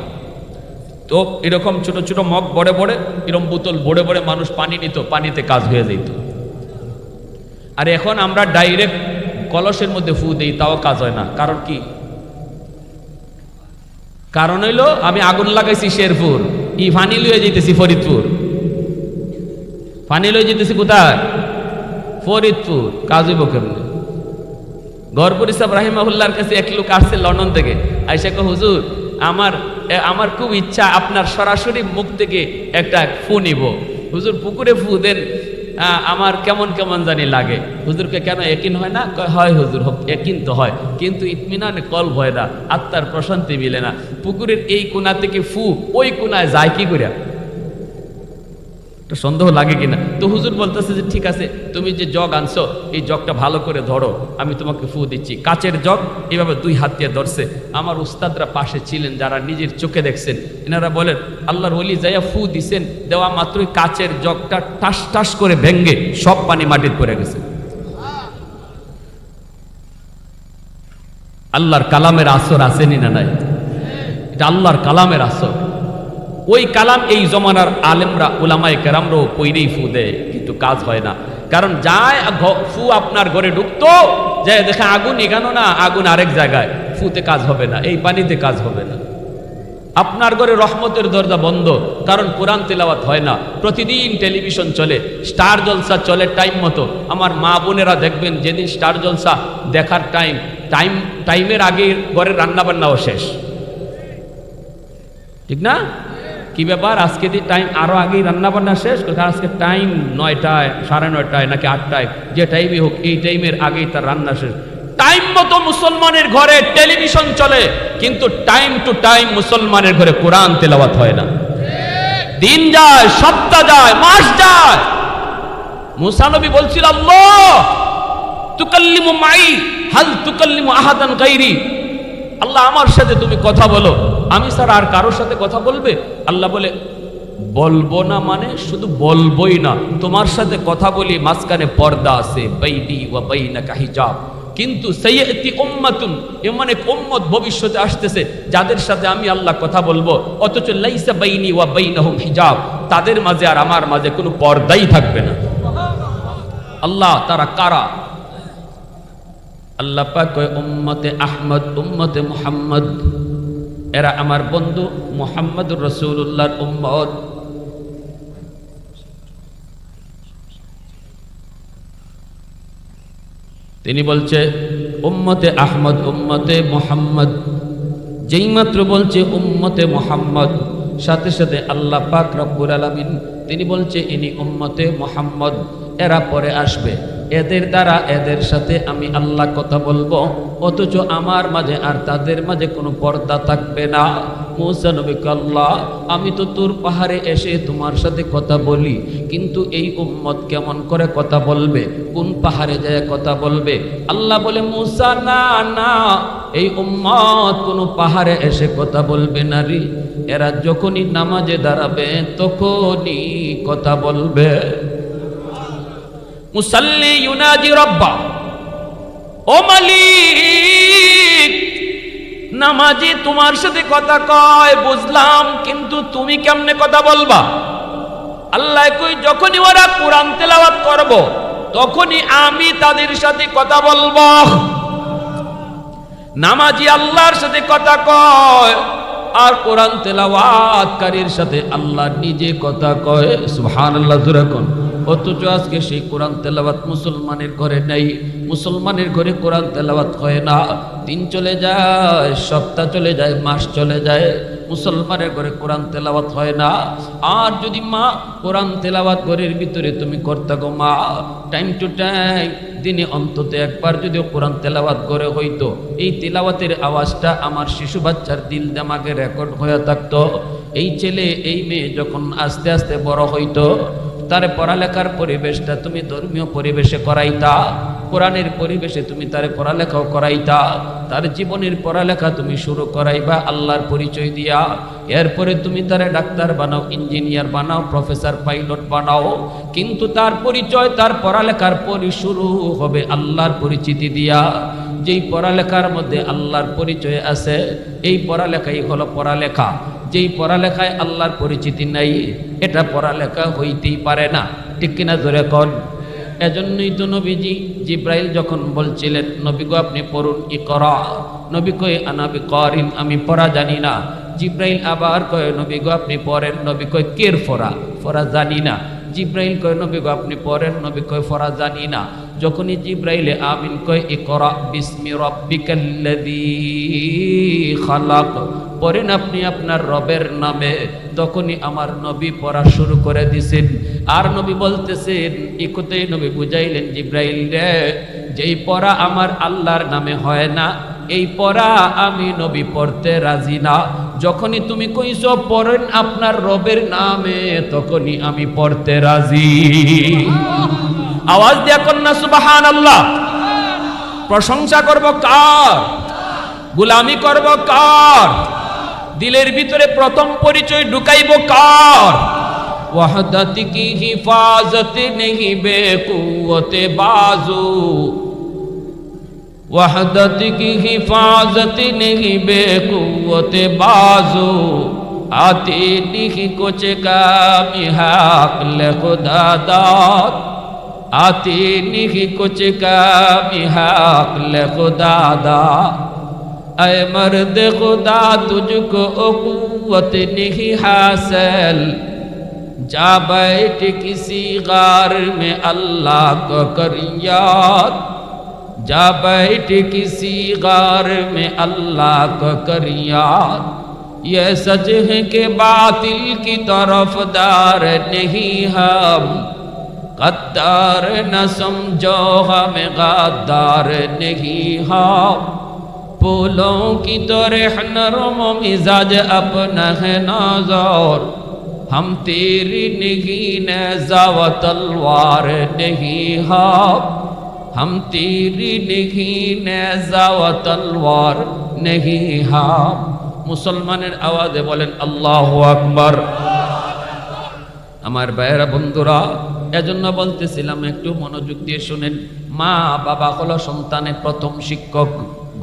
তো এরকম ছোট ছোট মগ বড় বড় এরকম বোতল বড় বড় মানুষ পানি নিত, পানিতে কাজ হয়ে যেত। আর এখন আমরা ডাইরেক্ট কলসের মধ্যে ফু দেই, তাও কাজ হয় না। কারণ কি? কারণ হইলো আমি আগুন লাগাইছি শেরপুর, ই পানি লইয়ে যেতেছি ফরিদপুর। পানি লইয়ে যেতেছি কোথায়? ফরিদপুর। কাজ হইব কেমনে? গরপুরি সাহেব রাহিমাহুল্লাহর কাছে এক লোক আসছে লন্ডন থেকে, আইসা কয়, হুজুর আমার খুব ইচ্ছা আপনার সরাসরি মুখ থেকে একটা ফু নিব। হুজুর পুকুরে ফু দেন, আমার কেমন কেমন জানি লাগে। হুজুরকে কেন একিন হয় না? হয় হুজুর, একিন তো হয়, কিন্তু ইতমিনানে কল হয় না, আত্মার প্রশান্তি মিলে না। পুকুরের এই কোণা থেকে ফু ওই কোণায় যায় কি করে? সন্দেহ লাগে কিনা? তো হুজুর বলতেছে যে ঠিক আছে, তুমি যে জগ আনছো এই জগটা ভালো করে ধরো, আমি তোমাকে ফু দিচ্ছি। কাচের জগ, এইভাবে দুই হাত দিয়ে ধরছে। আমার উস্তাদরা পাশে ছিলেন, যারা নিজের চোখে দেখছেন, এনারা বলেন আল্লাহর ওলি যাইয়া ফু দিছেন, দেওয়া মাত্রই কাচের জগটা টাস টাস করে ভেঙ্গে সব পানি মাটির পড়ে গেছে। আল্লাহর কালামের আসর আসেনি না নাই? এটা আল্লাহর কালামের আসর। ওই কালাম এই জমানার আলেমরা উলামায়ে কেরামরাও পইরেই ফু দেয়, কিন্তু কাজ হয় না। কারণ যায় ফু আপনার ঘরে ঢুকতো, যায় দেখে আগুন এখানো না, আগুন আরেক জায়গায়, ফুতে কাজ হবে না, এই পানিতে কাজ হবে না। আপনার ঘরে রহমতের দরজা বন্ধ, কারণ কোরআন তেলাওয়াত হয় না। প্রতিদিন টেলিভিশন চলে, স্টার জলসা চলে টাইম মতো। আমার মা বোনেরা দেখবেন, যেদিন স্টার জলসা দেখার টাইমের আগে ঘরের রান্নাবান্নাও শেষ, ঠিক না? কি ব্যাপার, আজকে দিয়ে টাইম আরো আগেই রান্না বান্না শেষ? আজকে টাইম 9টায়, 9:30 নাকি 8টায়, যে টাইমে হোক এই টাইমের আগেই তার রান্না শেষ। টাইম মতো মুসলমানের ঘরে টেলিভিশন চলে, কিন্তু টাইম টু টাইম মুসলমানের ঘরে কোরআন তেলাওয়াত হয় না। দিন যায়, সপ্তাহ যায়, মাস যায়। মুসা নবী বলছিল, আল্লাহ তুকাল্লিমু মাই হাল তুকাল্লিমু আহাদান গায়রি, আল্লাহ আমার সাথে তুমি কথা বলো, আমি ছাড়া আর কারোর সাথে কথা বলবে? আল্লাহ বলে, বলবো না মানে শুধু বলবোই না, তোমার সাথে কথা বলি, মাঝখানে পর্দা আছে, বাইনি ওয়া বাইনাকা হিজাব। কিন্তু সাইয়াতি উম্মাতুন, এমন এক উম্মত ভবিষ্যতে আসতেছে যাদের সাথে আমি আল্লাহ কথা বলবো, অথচ লাইসা বাইনি ওয়া বাইনাহুম হিজাব, তাদের মাঝে আর আমার মাঝে কোনো পর্দাই থাকবে না। আল্লাহ তারা কারা? আল্লাহ পাক কয়, উম্মতে আহমদ, উম্মতে মুহাম্মদ, এরা আমার বন্ধু মুহাম্মদুর রাসূলুল্লাহর উম্মত। তিনি বলছে উম্মতে আহমদ, উম্মতে মুহাম্মদ। যেই মাত্র বলছে উম্মতে মুহাম্মদ, সাথে সাথে আল্লাহ পাক রব্বুল আলামিন তিনি বলছে ইনি উম্মতে মুহাম্মদ, এরা পরে আসবে, এদের দ্বারা এদের সাথে আমি আল্লাহ কথা বলবো, অথচ আমার মাঝে আর তাদের মাঝে কোনো পর্দা থাকবে না। মুসা নবীকে, আল্লাহ আমি তো তোর পাহাড়ে এসে তোমার সাথে কথা বলি, কিন্তু এই উম্মত কেমন করে কথা বলবে, কোন পাহাড়ে যায় কথা বলবে? আল্লাহ বলে, মুসা না না, এই উম্মত কোনো পাহাড়ে এসে কথা বলবে না রে, এরা যখনই নামাজে দাঁড়াবে তখনই কথা বলবে। মুসাল্লি ইউনাজি রব্বা, ও মালিক, নামাজি তোমার সাথে কথা কয় বুঝলাম, কিন্তু তুমি কেমনে কথা বলবা? আল্লাহ কই, যখনই ওরা কোরআন তেলাওয়াত করব তখনই আমি তাদের সাথে কথা বলবো। নামাজি আল্লাহর সাথে কথা কয়, আর কোরআন তেলাওয়াতকারীর সাথে আল্লাহ নিজে কথা কয়। সুবহানাল্লাহ জোরে কোন। অথচ আজকে সেই কোরআন তেলাওয়াত মুসলমানের ঘরে নেই। মুসলমানের ঘরে কোরআন তেলাওয়াত হয় না। দিন চলে যায়, সপ্তাহ চলে যায়, মাস চলে যায়, মুসলমানের ঘরে কোরআন তেলাওয়াত হয় না। আর যদি মা কোরআন তেলাওয়াত ঘরের ভিতরে তুমি করতে গো মা, টাইম টু টাইম দিনে অন্তত একবার যদি কোরআন তেলাওয়াত করে হইতো, এই তেলাওয়াতের আওয়াজটা আমার শিশু বাচ্চার দিল দিমাগে রেকর্ড হয়ে থাকতো। এই ছেলে এই মেয়ে যখন আস্তে আস্তে বড় হইতো, তার পড়ালেখার পরিবেশটা তুমি ধর্মীয় পরিবেশে করাইতা, কোরআনের পরিবেশে তুমি তার পড়ালেখাও করাইতা, তার জীবনের পড়ালেখা তুমি শুরু করাইবা আল্লাহর পরিচয় দিয়া। এরপরে তুমি তারে ডাক্তার বানাও, ইঞ্জিনিয়ার বানাও, প্রফেসর, পাইলট বানাও, কিন্তু তার পরিচয়, তার পড়ালেখার শুরু হবে আল্লাহর পরিচিতি দিয়া। যেই পড়ালেখার মধ্যে আল্লাহর পরিচয় আছে, এই পড়ালেখাই হলো পড়ালেখা। যেই পড়ালেখায় আল্লাহর পরিচিতি নাই, এটা পড়ালেখা হইতেই পারে না। ঠিক কিনা জোরে কোন। এজন্যই তো নবীজি জিব্রাইল যখন বলছিলেন নবী গো আপনি পড়ুন, ইকরা, নবী কয় আনা বিকারিন, আমি পড়া জানি না। জিব্রাইল আবার কয় নবী গো আপনি পড়েন, নবী কয় কের ফরা, ফরা জানি না। জিব্রাইল কয় নবী গো আপনি পড়েন, নবী কয় ফরা জানি না। যখনই জিব্রাইলে আমিন কয় ইকরা বিসমি রাব্বিকাল্লাযী খালাক, পড়েন আপনি আপনার রবের নামে, তখনই আমার নবী পড়া শুরু করে দিছেন। আর নবী বলতেছেন, ইকতে নবী বুঝাইলেন জিব্রাইল রে, যেই পড়া আমার আল্লাহর নামে হয় না, এই পড়া আমি নবী পড়তে রাজি না। যখনই তুমি কইছো পড়েন আপনার রবের নামে, তখনই আমি পড়তে রাজি। আওয়াজ দিয়া কন্যা সুবহানাল্লাহ। প্রশংসা করব কার? গোলামি করব কার? দিলের ভিতরে প্রথম পরিচয় ঢুকাইব কার? ওয়াহদাত কি হিফাজত নেহি বেকুওতে বাজু, वहदत की हिफाजत नहीं बेकुवत बाजू, आते नहीं कुछ कामी हक़ खुदा दाद, आते नहीं कुछ कामी हक़ खुदा दाद। ऐ मर्द खुदा तुझको कुव्वत नहीं हासिल, जा बैठ किसी गार में अल्लाह को कर याद, जा बैठ किसी गार में अल्लाह को कर याद। ये सच है कि बातिल की तरफदार नहीं हम, गद्दार न समझो हमें गद्दार नहीं हम। फूलों की तरह नरम मिजाज अपना है नाज़ुर, हम तेरी नहीं नेज़ा व तलवार नहीं हम, हम तेरी नहीं नेज़ा व तलवार नहीं हम। মুসলমানের আওয়াজে বলেন আল্লাহু আকবার। আমার ভাইয়েরা বন্ধুরা, এজন্য বলতেছিলাম একটু মনোযোগ দিয়ে শুনেন। মা বাবা হলো সন্তানের প্রথম শিক্ষক,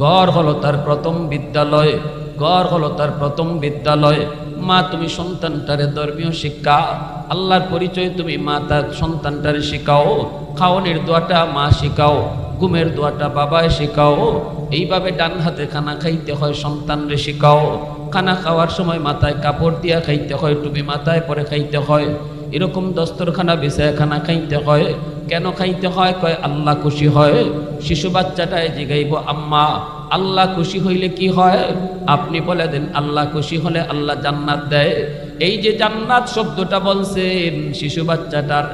ঘর হলো তার প্রথম বিদ্যালয়, ঘর হলো তার প্রথম বিদ্যালয়। মা তুমি সন্তানটারে ধর্মীয় শিক্ষা, আল্লাহর পরিচয় তুমি মা তার সন্তানটারে শিখাও। খাওয়ানোর দোয়াটা মা শিখাও, ঘুমের দোয়াটা বাবায় শিখাও। এইভাবে ডান হাতে খানা খাইতে হয় সন্তানরে শিখাও। খানা খাওয়ার সময় মাথায় কাপড় দিয়া খাইতে হয়, টুপি মাথায় পরে খাইতে হয়। এরকম দস্তরখানা বিছায় খানা খাইতে হয়। কেন খাইতে হয়? কয় আল্লাহ খুশি হয়। শিশু বাচ্চাটায় জিগাইব আম্মা আল্লাহ খুশি হইলে কি হয়? আপনি বলে দেন আল্লাহ খুশি হলে আল্লাহ জান্নাত দেয়। এই যে জান্নাত শব্দটা বলছেন, শিশু বাচ্চাটার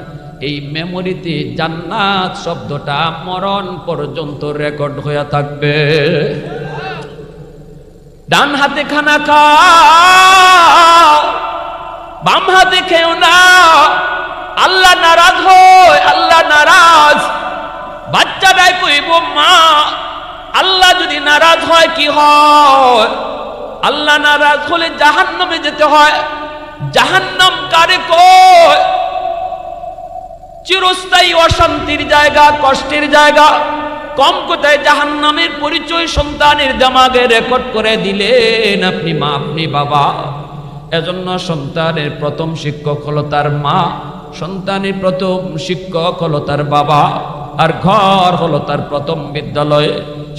এই মেমোরিতে জান্নাত শব্দটা মরণ পর্যন্ত রেকর্ড হয়ে থাকবে। ডান হাতে খানা খাও, বাম হাতে খেও না। আল্লাহ নারাজ হয়, আল্লাহ নারাজ। বাচ্চাটাই কইব মা আল্লাহ যদি নারাজ হয় কি হয়? আল্লাহ নারাজ হলে জাহান্নামে যেতে হয়। জাহান্নাম কারে কয়? চিরস্থায়ী অশান্তির জায়গা, কষ্টের জায়গা। কম কোথায় জাহান্নামের পরিচয় সন্তানের দিমাগে রেকর্ড করে দিলেন আপনি মা, আপনি বাবা। এজন্য সন্তানের প্রথম শিক্ষক হলো তার মা, সন্তানের প্রথম শিক্ষক হলো তার বাবা, আর ঘর হলো তার প্রথম বিদ্যালয়।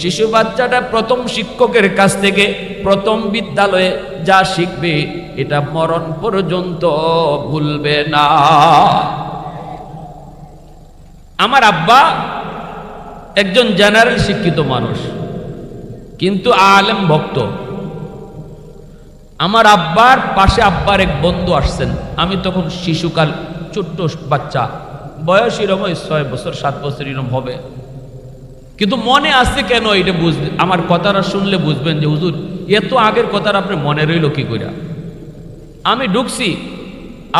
শিশু বাচ্চাটা প্রথম শিক্ষকের কাছ থেকে প্রথম বিদ্যালয়ে যা শিখবে এটা মরণ পর্যন্ত ভুলবে না। আমার আব্বা একজন জেনারেল শিক্ষিত মানুষ, কিন্তু আলেম ভক্ত। আমার আব্বার পাশে আব্বার এক বন্ধু আসছেন, আমি তখন শিশুকাল, ছোট্ট বাচ্চা, বয়স এরকম 6 বছর 7 বছর এরকম হবে, কিন্তু মনে আছে কেন এটা বুঝবে, আমার কথাটা শুনলে বুঝবেন যে হুজুর এত আগের কথাটা আপনার মনে রইল কি করে। আমি ঢুকছি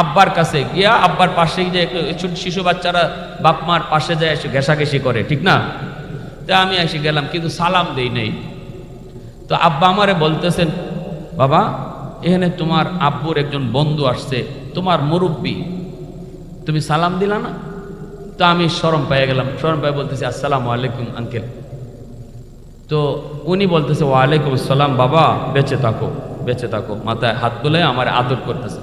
আব্বার কাছে গিয়া, আব্বার পাশে যে ছোট শিশু বাচ্চারা বাপ মার পাশে যায় এসে ঘেঁষাঘেঁষি করে, ঠিক না? তা আমি এসে গেলাম, কিন্তু সালাম দেই নেই। তো আব্বা আমারে বলতেছেন, বাবা এখানে তোমার আব্বুর একজন বন্ধু আসছে, তোমার মুরব্বী, তুমি সালাম দিলা না? তো আমি শরম পেয়ে গেলাম, শরম পেয়ে বলতেছি আসসালামু আলাইকুম আঙ্কেল। তো উনি বলতেছে ওয়ালাইকুম আসসালাম বাবা, বেঁচে থাকো বেঁচে থাকো, মাথায় হাত তুলে আমার আদর করতেছে।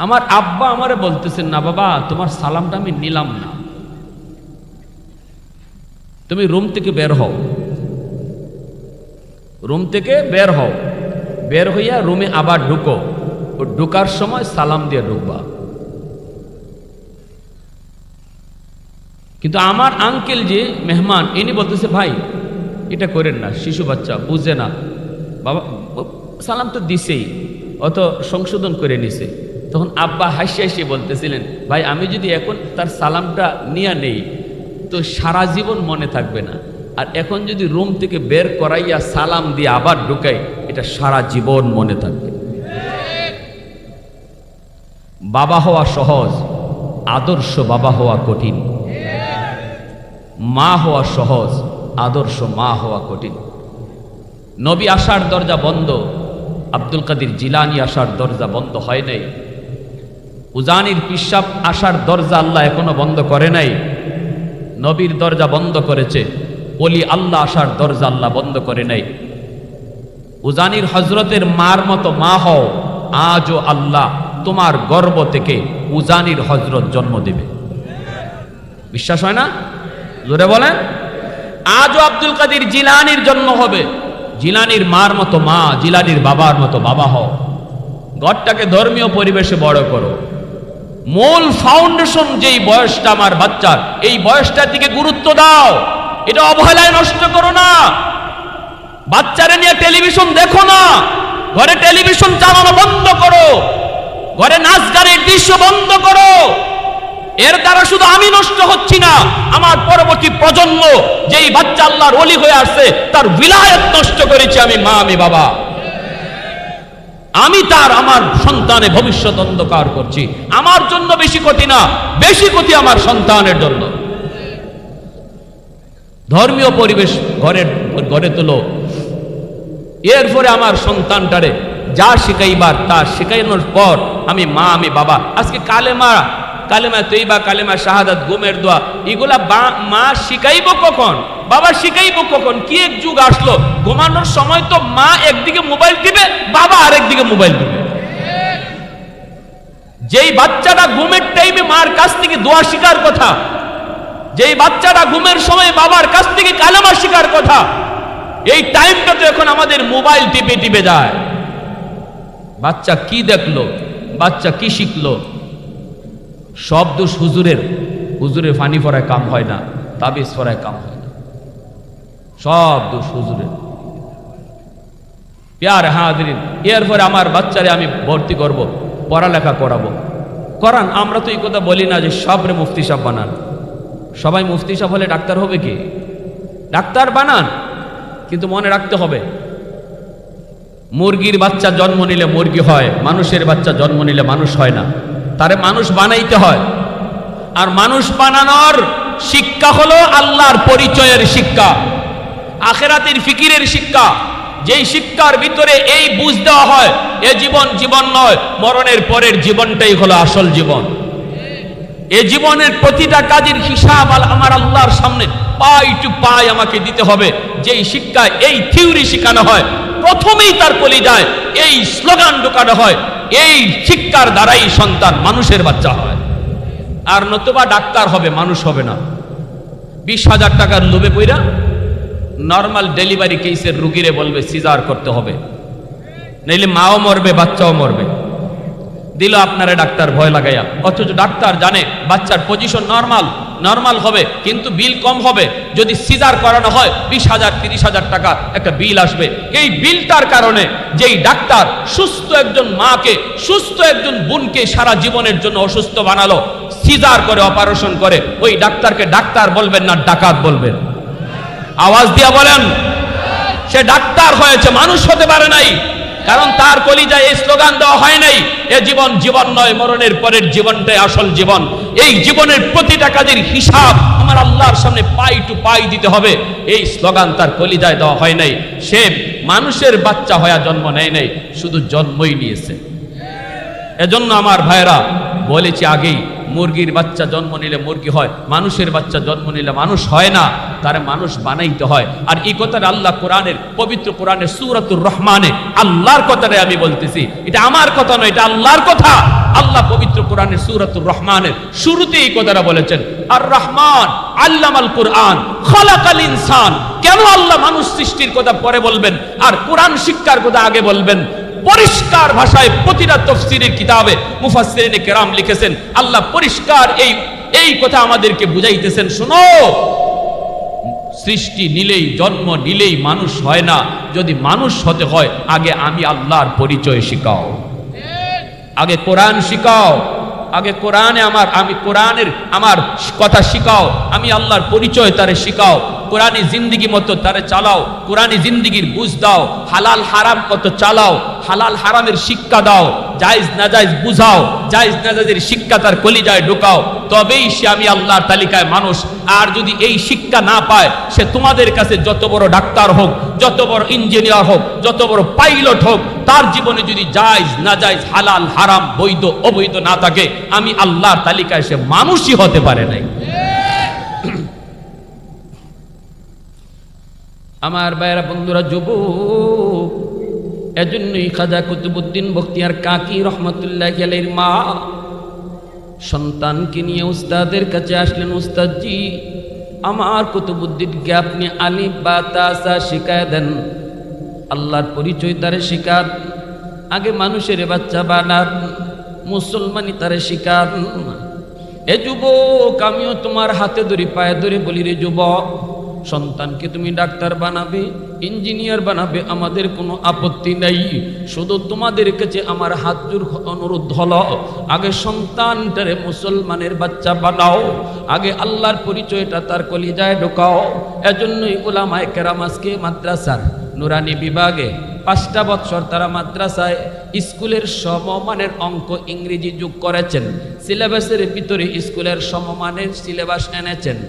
আমার আব্বা আমারে বলতেছেন, না বাবা তোমার সালামটা আমি নিলাম না, তুমি রুম থেকে বের হও, রুম থেকে বের হও, বের হইয়া রুমে আবার ঢুকো, ও ঢুকার সময় সালাম দিয়ে ঢুকবা। কিন্তু আমার আঙ্কেল যে মেহমান, ইনি বলতেছে ভাই এটা করেন না, শিশু বাচ্চা বুঝে না, বাবা সালাম তো দিছেই, অত সংশোধন করে নিছে। তখন আব্বা হাসি হাসি বলতেছিলেন, ভাই আমি যদি এখন তার সালামটা নিয়ে নেই তো সারা জীবন মনে থাকবে না, আর এখন যদি রুম থেকে বের করাইয়া সালাম দিয়ে আবার ঢুকাই, এটা সারা জীবন মনে থাকবে। বাবা হওয়া সহজ, আদর্শ বাবা হওয়া কঠিন। মা হওয়া সহজ, আদর্শ মা হওয়া কঠিন। নবী আসার দরজা বন্ধ, আব্দুল কাদের জিলানী আসার দরজা বন্ধ হয় নাই। উজানির পিসাব আসার দরজা আল্লাহ এখনো বন্ধ করে নাই, নবীর দরজা বন্ধ করেছে। ওলি আল্লাহ আসার দরজা আল্লাহ বন্ধ করে নাই। উজানির হজরতের মার মতো মা হও, আজও আল্লাহ তোমার গর্ভ থেকে উজানির হজরত জন্ম দেবে। বিশ্বাস হয় না? জোরে বলেন। আজও আব্দুল কাদের জিলানির জন্ম হবে, জিলানির মার মতো মা, জিলানির বাবার মতো বাবা হও। ঘরটাকে ধর্মীয় পরিবেশে বড় করো। মূল ফাউন্ডেশন যেই বয়সটা আমার বাচ্চার, এই বয়সটার দিকে গুরুত্ব দাও, এটা অবহেলায় নষ্ট করো না। বাচ্চারা নিয়ে টেলিভিশন দেখো না, ঘরে টেলিভিশন চালানো বন্ধ করো, ঘরে নাচ গানের দৃশ্য বন্ধ করো। এর দ্বারা শুধু আমি নষ্ট হচ্ছি না, আমার পরবর্তী প্রজন্ম যেই বাচ্চা আল্লাহর ওলি হয়ে আসছে তার বিলায়াত নষ্ট করেছি আমি মা, আমি বাবা। আমি তার, আমার সন্তানের ভবিষ্যৎ অন্ধকার করছি। আমার জন্য বেশি ক্ষতি না, বেশি ক্ষতি আমার সন্তানের জন্য। ধর্মীয় পরিবেশ গড়ে তোলো। এরপরে আমার সন্তানটারে যা শিখাইবার তা শিখাইনোর পর আমি মা, আমি বাবা। আজকে কালেমা তৈবা, কালেমা শাহাদাত, গুমের দোয়া, এগুলা মা শিখাইব কখন, বাবা শিখাইব কখন? কি এক যুগ আসলো, ঘুমানোর সময় তো মা একদিকে মোবাইল টিপে, বাবা আরেকদিকে মোবাইল টিপে। যেই বাচ্চাটা ঘুমের টাইমে মার কাছ থেকে দোয়া শিখার কথা, যেই বাচ্চাটা ঘুমের সময় বাবার কাছ থেকে কালেমা শিখার কথা, এই টাইমটা তো এখন আমাদের মোবাইল টিপে টিপে যায়। বাচ্চা কি দেখলো, বাচ্চা কি শিখলো, সব দোষ হুজুরের। হুজুরের ফানি পড়ায় কাম হয় না, তাবিজ পড়ায় কাম হয় না, সব দোষ হুজুরের। প্যার হাজরিন, এরপরে আমার বাচ্চারে আমি ভর্তি করব, পড়ালেখা করাবো, করান। আমরা তো এই কথা বলি না যে সবরে মুফতি সাহেব বানান। সবাই মুফতি সাহেব হলে ডাক্তার হবে কি? ডাক্তার বানান, কিন্তু মনে রাখতে হবে মুরগির বাচ্চা জন্ম নিলে মুরগি হয়, মানুষের বাচ্চা জন্ম নিলে মানুষ হয় না। তারে মানুষ বানাইতে হয়। আর মানুষ বানানোর শিক্ষা হলো আল্লাহর পরিচয়ের শিক্ষা, আখিরাতের ফিকিরের শিক্ষা। যেই শিক্ষার ভিতরে এই বুঝ দেওয়া হয় এ জীবন জীবন নয়, মরণের পরের জীবনটাই হলো আসল জীবন। এ জীবনের প্রতিটা কাজের হিসাব আমার আল্লাহর সামনে পাই টু পাই আমাকে দিতে হবে। যেই শিক্ষায় এই থিওরি শেখানো হয়, প্রথমেই তার কলিজায় এই স্লোগান ঢোকানো হয়, এই শিক্ষার দ্বারাই সন্তান মানুষের বাচ্চা হয়। আর নতুবা ডাক্তার হবে, মানুষ হবে না। 20,000 টাকার লোভে পইরা নর্মাল ডেলিভারি কেসের রুগীরে বলবে সিজার করতে হবে, নইলে মাও মরবে, বাচ্চাও মরবে। দিল আপনারা ডাক্তার ভয় লাগাইয়া, অথচ ডাক্তার জানে বাচ্চার পজিশন নর্মাল হবে, কিন্তু বিল কম হবে। যদি সিজার করানো হয় 20,000 30,000 টাকা একটা বিল আসবে। এই বিলটার কারণে যেই ডাক্তার সুস্থ একজন মাকে, সুস্থ একজন বোনকে সারা জীবনের জন্য অসুস্থ বানালো, সিজার করে অপারেশন করে, ওই ডাক্তারকে ডাক্তার বলবেন না ডাকাত বলবেন? আওয়াজ দিয়া বলেন। সে ডাক্তার হয়েছে, মানুষ হতে পারে নাই, কারণ তার কলিজায় এই স্লোগান দেওয়া হয় নাই, এ জীবন জীবন নয়, মরণের পরের জীবনটাই আসল জীবন। এই জীবনের প্রতিটা কাজের হিসাব আমার আল্লাহর সামনে পাই টু পাই দিতে হবে, এই স্লোগান তার কলিজায় দেওয়া হয় নাই। সে মানুষের বাচ্চা হয়ে জন্ম নেয় নাই, শুধু জন্মই নিয়েছে। এজন্য আমার ভাইরা বলেছি আগেই, মুরগির বাচ্চা জন্ম নিলে মুরগি হয়, মানুষের বাচ্চা জন্ম নিলে মানুষ হয় না, তারে মানুষ বানাইতে হয়। আর এই কথাটা আল্লাহ কোরআনের, পবিত্র কোরআনের সূরাতুর রহমানে আল্লাহর কথাটাই আমি বলতেছি, এটা আমার কথা নয়, এটা আল্লাহর কথা। আল্লাহ পবিত্র কোরআনের সূরাতুর রহমানের শুরুতে এই কথাটা বলেছেন, আর রহমান আল্লামাল কোরআন খালাকাল ইনসান। কেন আল্লাহ মানুষ সৃষ্টির কথা পরে বলবেন আর কোরআন শিক্ষার কথা আগে বলবেন? পরিষ্কার ভাষায় প্রতিটা তাফসীরের কিতাবে মুফাসসিরিনে কেরাম লিখেছেন, আল্লাহ পরিষ্কার এই কথা আমাদেরকে বুঝাইতেছেন, শোনো, সৃষ্টি নিলেই, জন্ম নিলেই মানুষ হয় না। যদি মানুষ হতে হয় আগে আমি আল্লাহর পরিচয় শিখাও, আগে কোরআন শিখাও, আগে কোরআনে আমি কোরআনের আমার কথা শিখাও, আমি আল্লাহর পরিচয় তারে শিখাও, কোরআনি জিন্দিগি মতো তারে চালাও, কোরআনি জিন্দিগির বুঝ দাও, হালাল হারাম মতো চালাও, হালাল হারামের শিক্ষা দাও, জায়েজ নাজায়েজ বুঝাও, জায়েজ নাজায়েজের শিক্ষা তার কলিজায় ঢোকাও, তবেই সে আমি আল্লাহর তালিকায় মানুষ। আর যদি এই শিক্ষা না পায়, সে তোমাদের কাছে যত বড় ডাক্তার হোক, যত বড় ইঞ্জিনিয়ার হোক, যত বড় পাইলট হোক, তার জীবনে যদি জায়েজ নাজায়েজ, হালাল হারাম, বৈধ অবৈধ না থাকে, আমি আল্লাহর তালিকায় সে মানুষই হতে পারে নাই। আমার ভাইয়েরা, বন্ধুরা, যুবক, এজন্যই খাজা কুতুবউদ্দিন বখতিয়ার কাকি রহমতুল্লাহি আলাইহির মা সন্তানকে নিয়ে উস্তাদের কাছে আসলেন, উস্তাদজি, আমার কুতুবউদ্দিনকে আপনি আলিফ বা তা সা শিখায় দেন, আল্লাহর পরিচয় তারে শিখান, আগে মানুষের বাচ্চা বানান, মুসলমানি তারে শিখান। এ যুবক, আমিও তোমার হাতে ধরি, পায়ে ধরে বলি, রে যুবক, সন্তানকে তুমি ডাক্তার বানাবে, ইঞ্জিনিয়ার বানাবে, আমাদের কোনো আপত্তি নাই, শুধু তোমাদের কাছে আমার হাত জোর অনুরোধ হলো, আগে সন্তানটারে মুসলমানের বাচ্চা বানাও, আগে আল্লাহর পরিচয়টা তার কলিজায় ঢোকাও। এজন্যই উলামায়ে কেরাম আজকে মাদ্রাসার নুরানি বিভাগে 5টা বছর তারা মাদ্রাসায় স্কুলের সমমানের অঙ্ক ইংরেজি যোগ করেছেন, সিলেবাসের ভিতরে স্কুলের সমমানের সিলেবাস এনেছেন।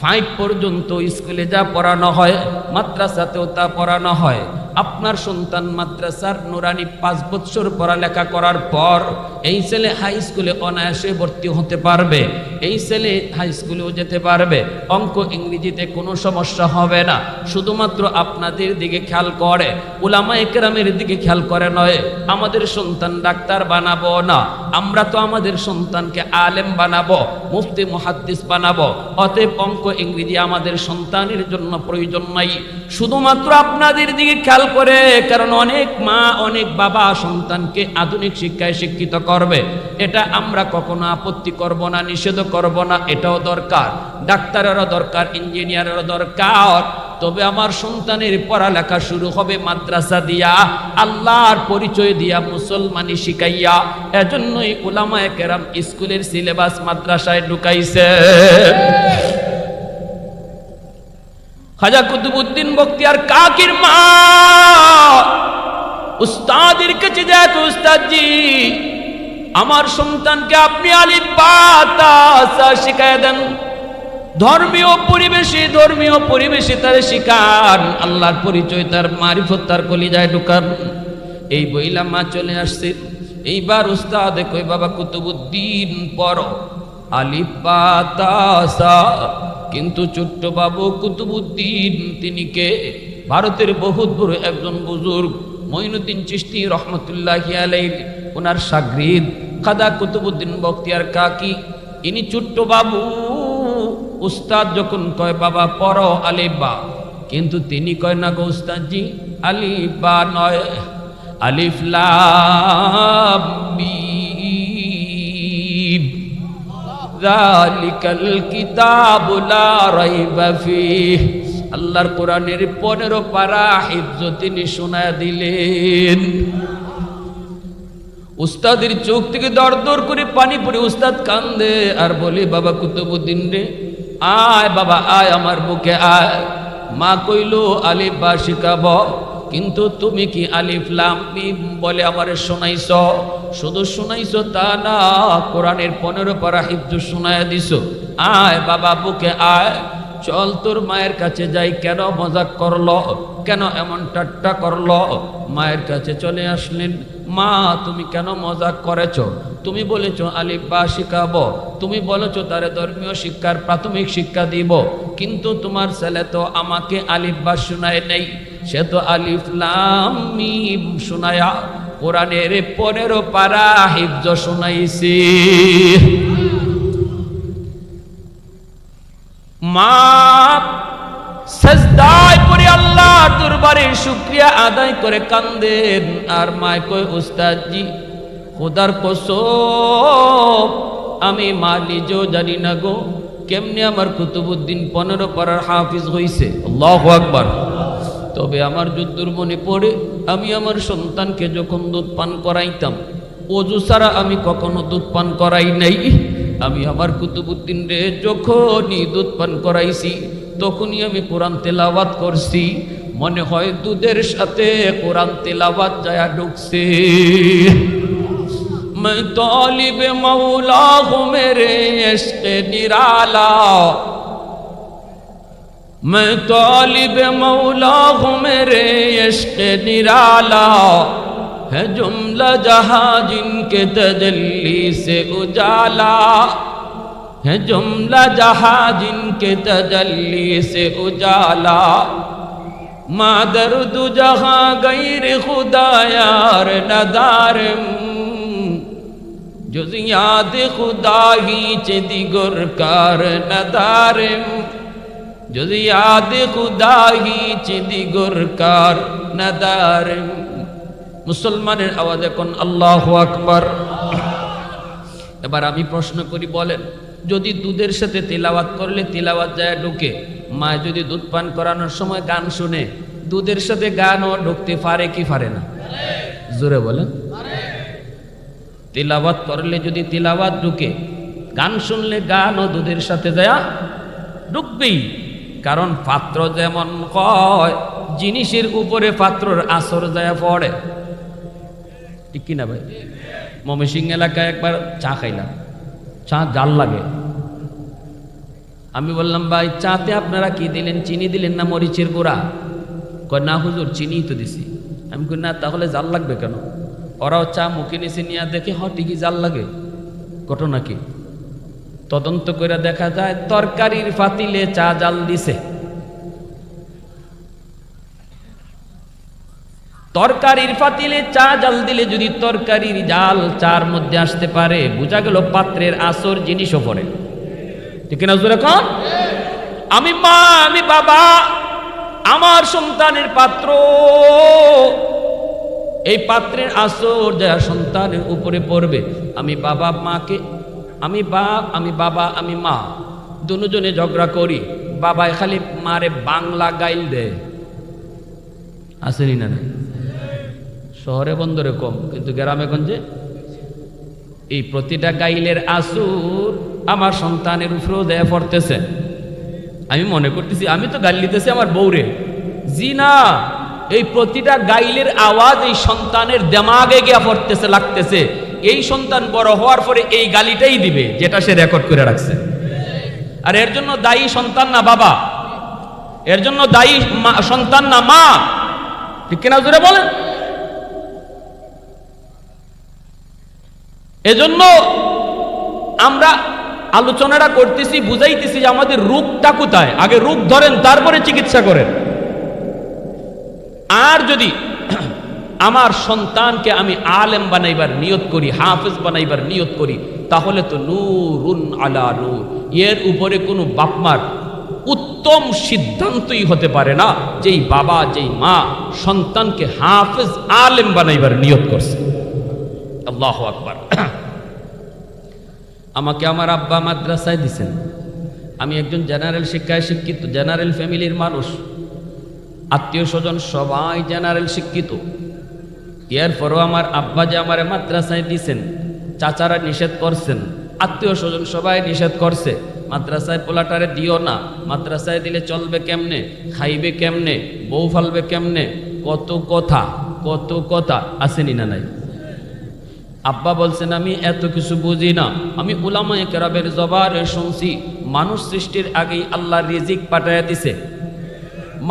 5 পর্যন্ত স্কুলে যা পড়ানো হয় মাদ্রাসাতেও তা পড়ানো হয়। আপনার সন্তান মাদ্রাসার নুরানি 5 বছর পড়ালেখা করার পর এই ছেলে হাই স্কুলে অনায়াসে ভর্তি হতে পারবে, এই ছেলে হাই স্কুলেও যেতে পারবে, অঙ্ক ইংরেজিতে কোনো সমস্যা হবে না। শুধুমাত্র আপনাদের দিকে খেয়াল করে, উলামায়ে কেরামের দিকে খেয়াল করে নয়, আমাদের সন্তান ডাক্তার বানাবো না, আমরা তো আমাদের সন্তানকে আলেম বানাবো, মুফতি মুহাদ্দিস বানাবো, অতএব অঙ্ক ইংরেজি আমাদের সন্তানের জন্য প্রয়োজন নাই। শুধুমাত্র আপনাদের দিকে খেয়াল করে, কারণ অনেক মা, অনেক বাবা সন্তানকে আধুনিক শিক্ষায় শিক্ষিত করবে, এটা আমরা কখনো আপত্তি করব না, নিষেধ করব না, এটাও দরকার, ডাক্তারেরও দরকার, ইঞ্জিনিয়ারেরও দরকার। তবে আমার সন্তানের পড়ালেখা শুরু হবে মাদ্রাসা দিয়া, আল্লাহর পরিচয় দিয়া, মুসলমানি শিখাইয়া। এজন্যই উলামায়ে কেরাম স্কুলের সিলেবাস মাদ্রাসায় ঢুকাইছে। খাজা কুতুবউদ্দিন বখতিয়ার কাকির মা উস্তাদের কাছে যায়, তো উস্তাদজি, আমার সন্তানকে আপনি আলিফ বা তা সা শিখায় দেন, ধর্মীয় পরিবেশে তার শিখান, আল্লাহর পরিচয় তার মারিফত তার কলিজায় ঢুকান। এই বইলা মা চলে আসছে। এইবার উস্তাদ কই, বাবা কুতুবউদ্দিন পড়ো আলিফ বা তা সা। কিন্তু ছোট্ট বাবু কুতুবউদ্দিন তিনি কে? ভারতের বহুত বড় একজন বুজুর্গ মঈনুদ্দিন চিশতি রহমতুল্লাহি আলাইহি, ওনার শাগরিদ খাজা কুতুবউদ্দিন বখতিয়ার কাকি। ইনি ছোট্ট বাবু। উস্তাদ যখন কয় বাবা পড়ো আলিফ বা, কিন্তু তিনি কয় না গো উস্তাদজি, আলিফ বা নয়, আলিফ লাম মিম যালিকাল কিতাবু লা রাইবা ফীহ। আল্লাহর কোরআনের 15 পারা হিফজ তিনি শোনায় দিলেন। উস্তাদের চোখ থেকে দর দর করে পানি পড়ে উস্তাদ কান্দে আর বলে, বাবা কুতুবউদ্দিন রে, আয় বাবা আয়, আমার বুকে আয়। মা কইল আলিফ বা শিখাব, কিন্তু তুমি কি আলিফ লাম মিম বলে আমারে শোনাইছ? শুধু শোনাইছ তা না, কোরআনের 15 পারা হিফজ শোনায় দিছ। আয় বাবা বুকে আয়, চল তোর মায়ের কাছে যাই। কেন মজাক করলো, কেন এমন ঠাট্টা করলো? মায়ের কাছে চলে আসলেন। মা তুমি কেন মজাক করেছ? তুমি বলেছো আলিফ বা শিখাবো, তুমি বলেছো তারে ধর্মীয় শিক্ষার প্রাথমিক শিক্ষা দিব, কিন্তু তোমার ছেলে তো আমাকে আলিফ বা শোনায় নেই, সে তো আলিফ লাম মিম শোনায়া কোরআনের 15 পারা হিফজ শোনাইছি। মা সাজদায় পড়ে আল্লাহর দরবারে শুকরিয়া আদায় করে কান্দেন। আর মা কয়, উস্তাদজি খোদার কসম, আমি মা নিজেও জানি না গো কেমনে আমার কুতুবউদ্দিন 15 পারার হাফিজ হইছে। আল্লাহু আকবার। তবে আমার যদ্দুর মনে পড়ে, আমি আমার সন্তানকে যখন দুধ পান করাইতাম, ওযু ছাড়া আমি কখনো দুধ পান করাই নাই। আমি আমার কুতুবউদ্দিন রে যখনই দুধ পান করাইছি, তখনই আমি কোরআন তেলাওয়াত করছি। মনে হয় দুধের সাথে কোরআন তেলাওয়াত যায় ঢুকছে। मैं तालिब मौला हूँ मेरे इश्क़ निराला, मैं तालिब मौला हूँ मेरे इश्क़ निराला, है जुमला जहाँ जिनके तजल्ली से उजाला, है जुमला जहाँ जिनके तजल्ली से उजाला, माँ दर्द जहाँ गैर खुदा यार नदारम, जुज़ याद खुदा ही चे दिगर कार नदारम, जुज़ याद खुदा ही चे दिगर कार नदारम। মুসলমানের আওয়াজ এখন আল্লাহু আকবার। এবার আমি প্রশ্ন করি, বলেন যদি দুধের সাথে তেলাওয়াত করলে তেলাওয়াত যায় ঢুকে, মা যদি দুধ পান করানোর সময় গান শুনে, দুধের সাথে গানও ঢুকতে পারে কি পারে না? জোরে বলেন। তেলাওয়াত করলে যদি তেলাওয়াত ঢুকে, গান শুনলে গানও দুধের সাথে যায় ঢুকবেই। কারণ পাত্র যেমন হয়, জিনিসের উপরে পাত্রর আসর যায় পড়ে, ঠিক কিনা ভাই? ময়মনসিংহ এলাকায় একবার চা খাইলাম, চা জাল লাগে। আমি বললাম, ভাই চাতে আপনারা কি দিলেন, চিনি দিলেন না মরিচের গুঁড়া? কয় না হুজুর চিনি তো দিছি। আমি কই না, তাহলে জাল লাগবে কেন? ওরাও চা মুখে নিচে নিয়ে দেখে, হ ঠিকই জাল লাগে। ঘটনা কি? তদন্ত করে দেখা যায় তরকারির পাতিলে চা জাল দিছে। তরকারির পাতিলে চা জাল দিলে যদি তরকারির জাল চার মধ্যে আসতে পারে, বোঝা গেল পাত্রের আসর জিনিসও পড়ে, ঠিক না? এখন আমি মা, আমি বাবা, আমার সন্তানের পাত্র, এই পাত্রের আসর যা সন্তানের উপরে পড়বে, আমি বাবা মাকে, আমি বাবা আমি মা দুজনে ঝগড়া করি, বাবাই খালি মারে বাংলা গাইল দেয়, আসেনি না? শহরে বন্দরে কম, কিন্তু গ্রামে গঞ্জে এই প্রতিটা গাইলের আসুর আমার সন্তানের উপরেও দেয়া পড়তেছে। আমি মনে করতেছি আমি তো গাল দিতেছি আমার বউরে, জি না, এই প্রতিটা গাইলের আওয়াজ এই সন্তানের দেমাগে গিয়া পড়তেছে, লাগতেছে। এই সন্তান বড় হওয়ার পরে এই গালিটাই দিবে যেটা সে রেকর্ড করে রাখছে। আর এর জন্য দায়ী সন্তান না বাবা, এর জন্য দায়ী সন্তান না মা, ঠিক কিনা জোরে বলেন? এজন্য আমরা আলোচনাটা করতেছি, বুঝাইতেছি যে আমাদের রোগটা কোথায়, আগে রোগ ধরেন তারপরে চিকিৎসা করেন। আর যদি আমার সন্তানকে আমি আলেম বানাইবার নিয়ত করি, হাফেজ বানাইবার নিয়ত করি, তাহলে তো নূরুন আলা নূর, এর উপরে কোনো বাপমার উত্তম সিদ্ধান্তই হতে পারে না যেই বাবা যেই মা সন্তানকে হাফেজ আলেম বানাইবার নিয়ত করছে। আল্লাহু আকবার। আমাকে আমার আব্বা মাদ্রাসায় দিছেন, আমি একজন জেনারেল শিক্ষায় শিক্ষিত, জেনারেল ফ্যামিলির মানুষ, আত্মীয় স্বজন সবাই জেনারেল শিক্ষিত। এরপরও আমার আব্বা যে আমার মাদ্রাসায় দিছেন, চাচারা নিষেধ করছেন, আত্মীয় স্বজন সবাই নিষেধ করছে, মাদ্রাসায় পোলাটারে দিও না, মাদ্রাসায় দিলে চলবে কেমনে, খাইবে কেমনে, বউ ফালবে কেমনে, কত কথা আসেনি না নাই? আব্বা বলছেন আমি এত কিছু বুঝি না, আমি উলামায়ে কেরামের জবানে শুনছি মানুষ সৃষ্টির আগেই আল্লাহ রিজিক পাঠাইয়া দিছে,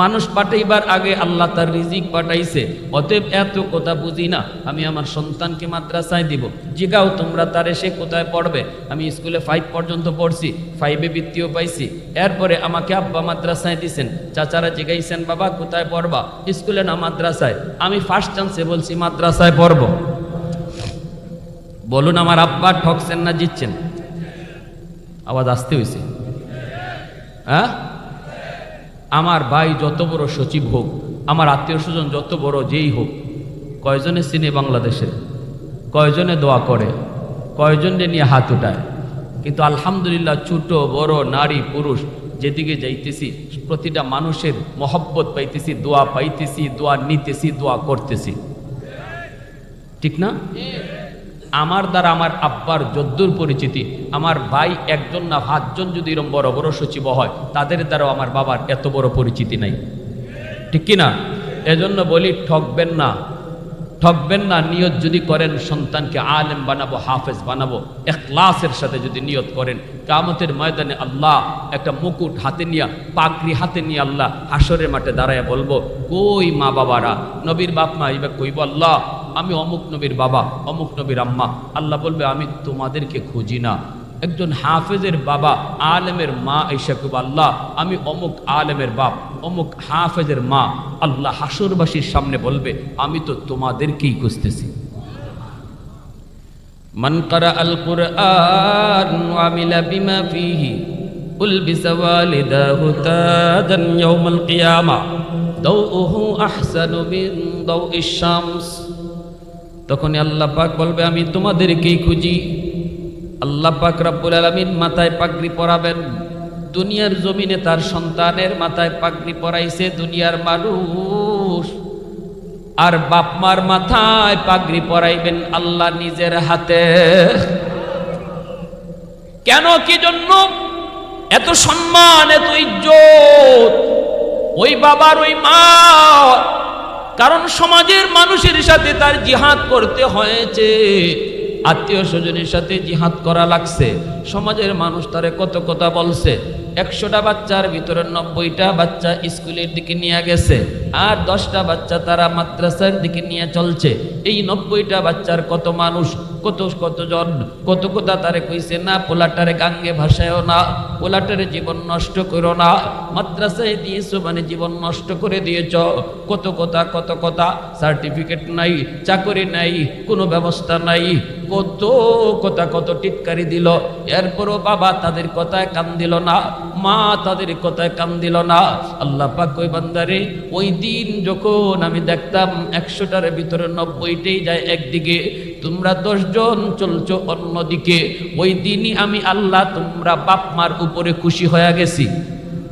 মানুষ পাঠাইবার আগে আল্লাহ তার রিজিক পাঠাইছে, অতএব এত কথা বুঝি না, আমি আমার সন্তানকে মাদ্রাসায় দিব। জিগাও তোমরা তারে, সে কোথায় পড়বে? আমি স্কুলে 5 পর্যন্ত পড়ছি, 5-এ বৃত্তিও পাইছি। এরপরে আমাকে আব্বা মাদ্রাসায় দিছেন, চাচারা জিগাইছেন বাবা কোথায় পড়বা? স্কুলে না মাদ্রাসায়? আমি ফার্স্ট চান্সে বলছি মাদ্রাসায় পড়ব। বলুন আমার আব্বা ঠকছেন না জিতছেন? আওয়াজ আসতে হয়েছে? হ্যাঁ, আমার ভাই যত বড় সচিব হোক, আমার আত্মীয় স্বজন যত বড় যেই হোক, কয়জনে চিনে বাংলাদেশে, কয়জনে দোয়া করে, কয়জনে নিয়ে হাত উঠায়, কিন্তু আলহামদুলিল্লাহ ছোট বড় নারী পুরুষ যেদিকে যাইতেছি প্রতিটা মানুষের মহব্বত পাইতেছি, দোয়া পাইতেছি, দোয়া নিতেছি, দোয়া করতেছি, ঠিক না? আমার দ্বারা আমার আব্বার যদ্দূর পরিচিতি, আমার ভাই 1জন না 5জন যদি এরকম বড় বড় সচিব হয়, তাদের দ্বারাও আমার বাবার এত বড় পরিচিতি নাই, ঠিক কিনা? এজন্য বলি ঠকবেন না, ঠকবেন না। নিয়ত যদি করেন সন্তানকে আলেম বানাবো, হাফেজ বানাবো, ইখলাসের সাথে যদি নিয়ত করেন, কিয়ামতের ময়দানে আল্লাহ একটা মুকুট হাতে নিয়ে, পাগড়ি হাতে নিয়ে আল্লাহ হাসরের মাঠে দাঁড়ায় বলবো, কই মা বাবারা? নবীর বাপ মা এবার কইব আল্লাহ আমি অমুক নবীর বাবা, অমুক নবীর আম্মা। আল্লাহ বলবে আমি তোমাদেরকে খুঁজি না। একজন হাফেজের বাবা, আলেমের মা এসে কইব আল্লাহ আমি অমুক আলেমের বাপ, অমুক হাফেজের মা। আল্লাহ হাসরবাসীর সামনে বলবে আমি তো তোমাদেরকেই খুঁজতেছি। মান ক্বারা আল কুরআন ওয়া আমিলা বিমা ফীহি উলবিসা ওয়ালিদাহু তাজান ইয়াউমাল কিয়ামা দাউহু আহসানু মিন দাউইশ শামস। তখন আল্লাহ পাক বলবে আমি তোমাদেরকেই খুঁজি। আল্লাহ পাক রব্বুল আলামিন মাথায় পাগড়ি পরাবেন। দুনিয়ার জমিনে তার সন্তানের মাথায় পাগড়ি পরাইছে দুনিয়ার মানুষ, আর বাপ মার মাথায় পাগড়ি পরাইবেন আল্লাহ নিজের হাতে। কেন, কি জন্য এত সম্মান, এত ইজ্জত ওই বাবার, ওই মা? কারণ সমাজের মানুষের সাথে তার জিহাদ করতে হয়েছে, আত্মীয় স্বজনের সাথে জিহাদ করা লাগছে। সমাজের মানুষ তারে কত কথা বলছে। 100টা বাচ্চার ভিতরে 90টা বাচ্চা স্কুলের দিকে নিয়ে গেছে, আর 10টা বাচ্চা তারা মাদ্রাসার দিকে নিয়ে চলছে। এই 90টা বাচ্চার কত মানুষ, কতজন কত কথা তারে কইছে, না পোলাটারে গাঙ্গে ভাসায়ও না, পোলাটারে জীবন নষ্ট করো না, মাদ্রাসায় দিয়েছো মানে জীবন নষ্ট করে দিয়েছ, কত কথা। সার্টিফিকেট নাই, চাকরি নাই, কোনো ব্যবস্থা নাই, কত কথা, কত টিটকারি দিল। এরপরও বাবা তাদের কথায় কান দিল না, মা তাদের কথায় কান দিল না। আল্লাহ পাক কই বান্দারে, ওই দিন যখন আমি দেখতাম 100টার ভিতরে 90টাই যায় একদিকে, তোমরা 10 জন চলছো অন্যদিকে, ওই দিনই আমি আল্লাহ তোমরা বাপ মার উপরে খুশি হয়ে গেছি।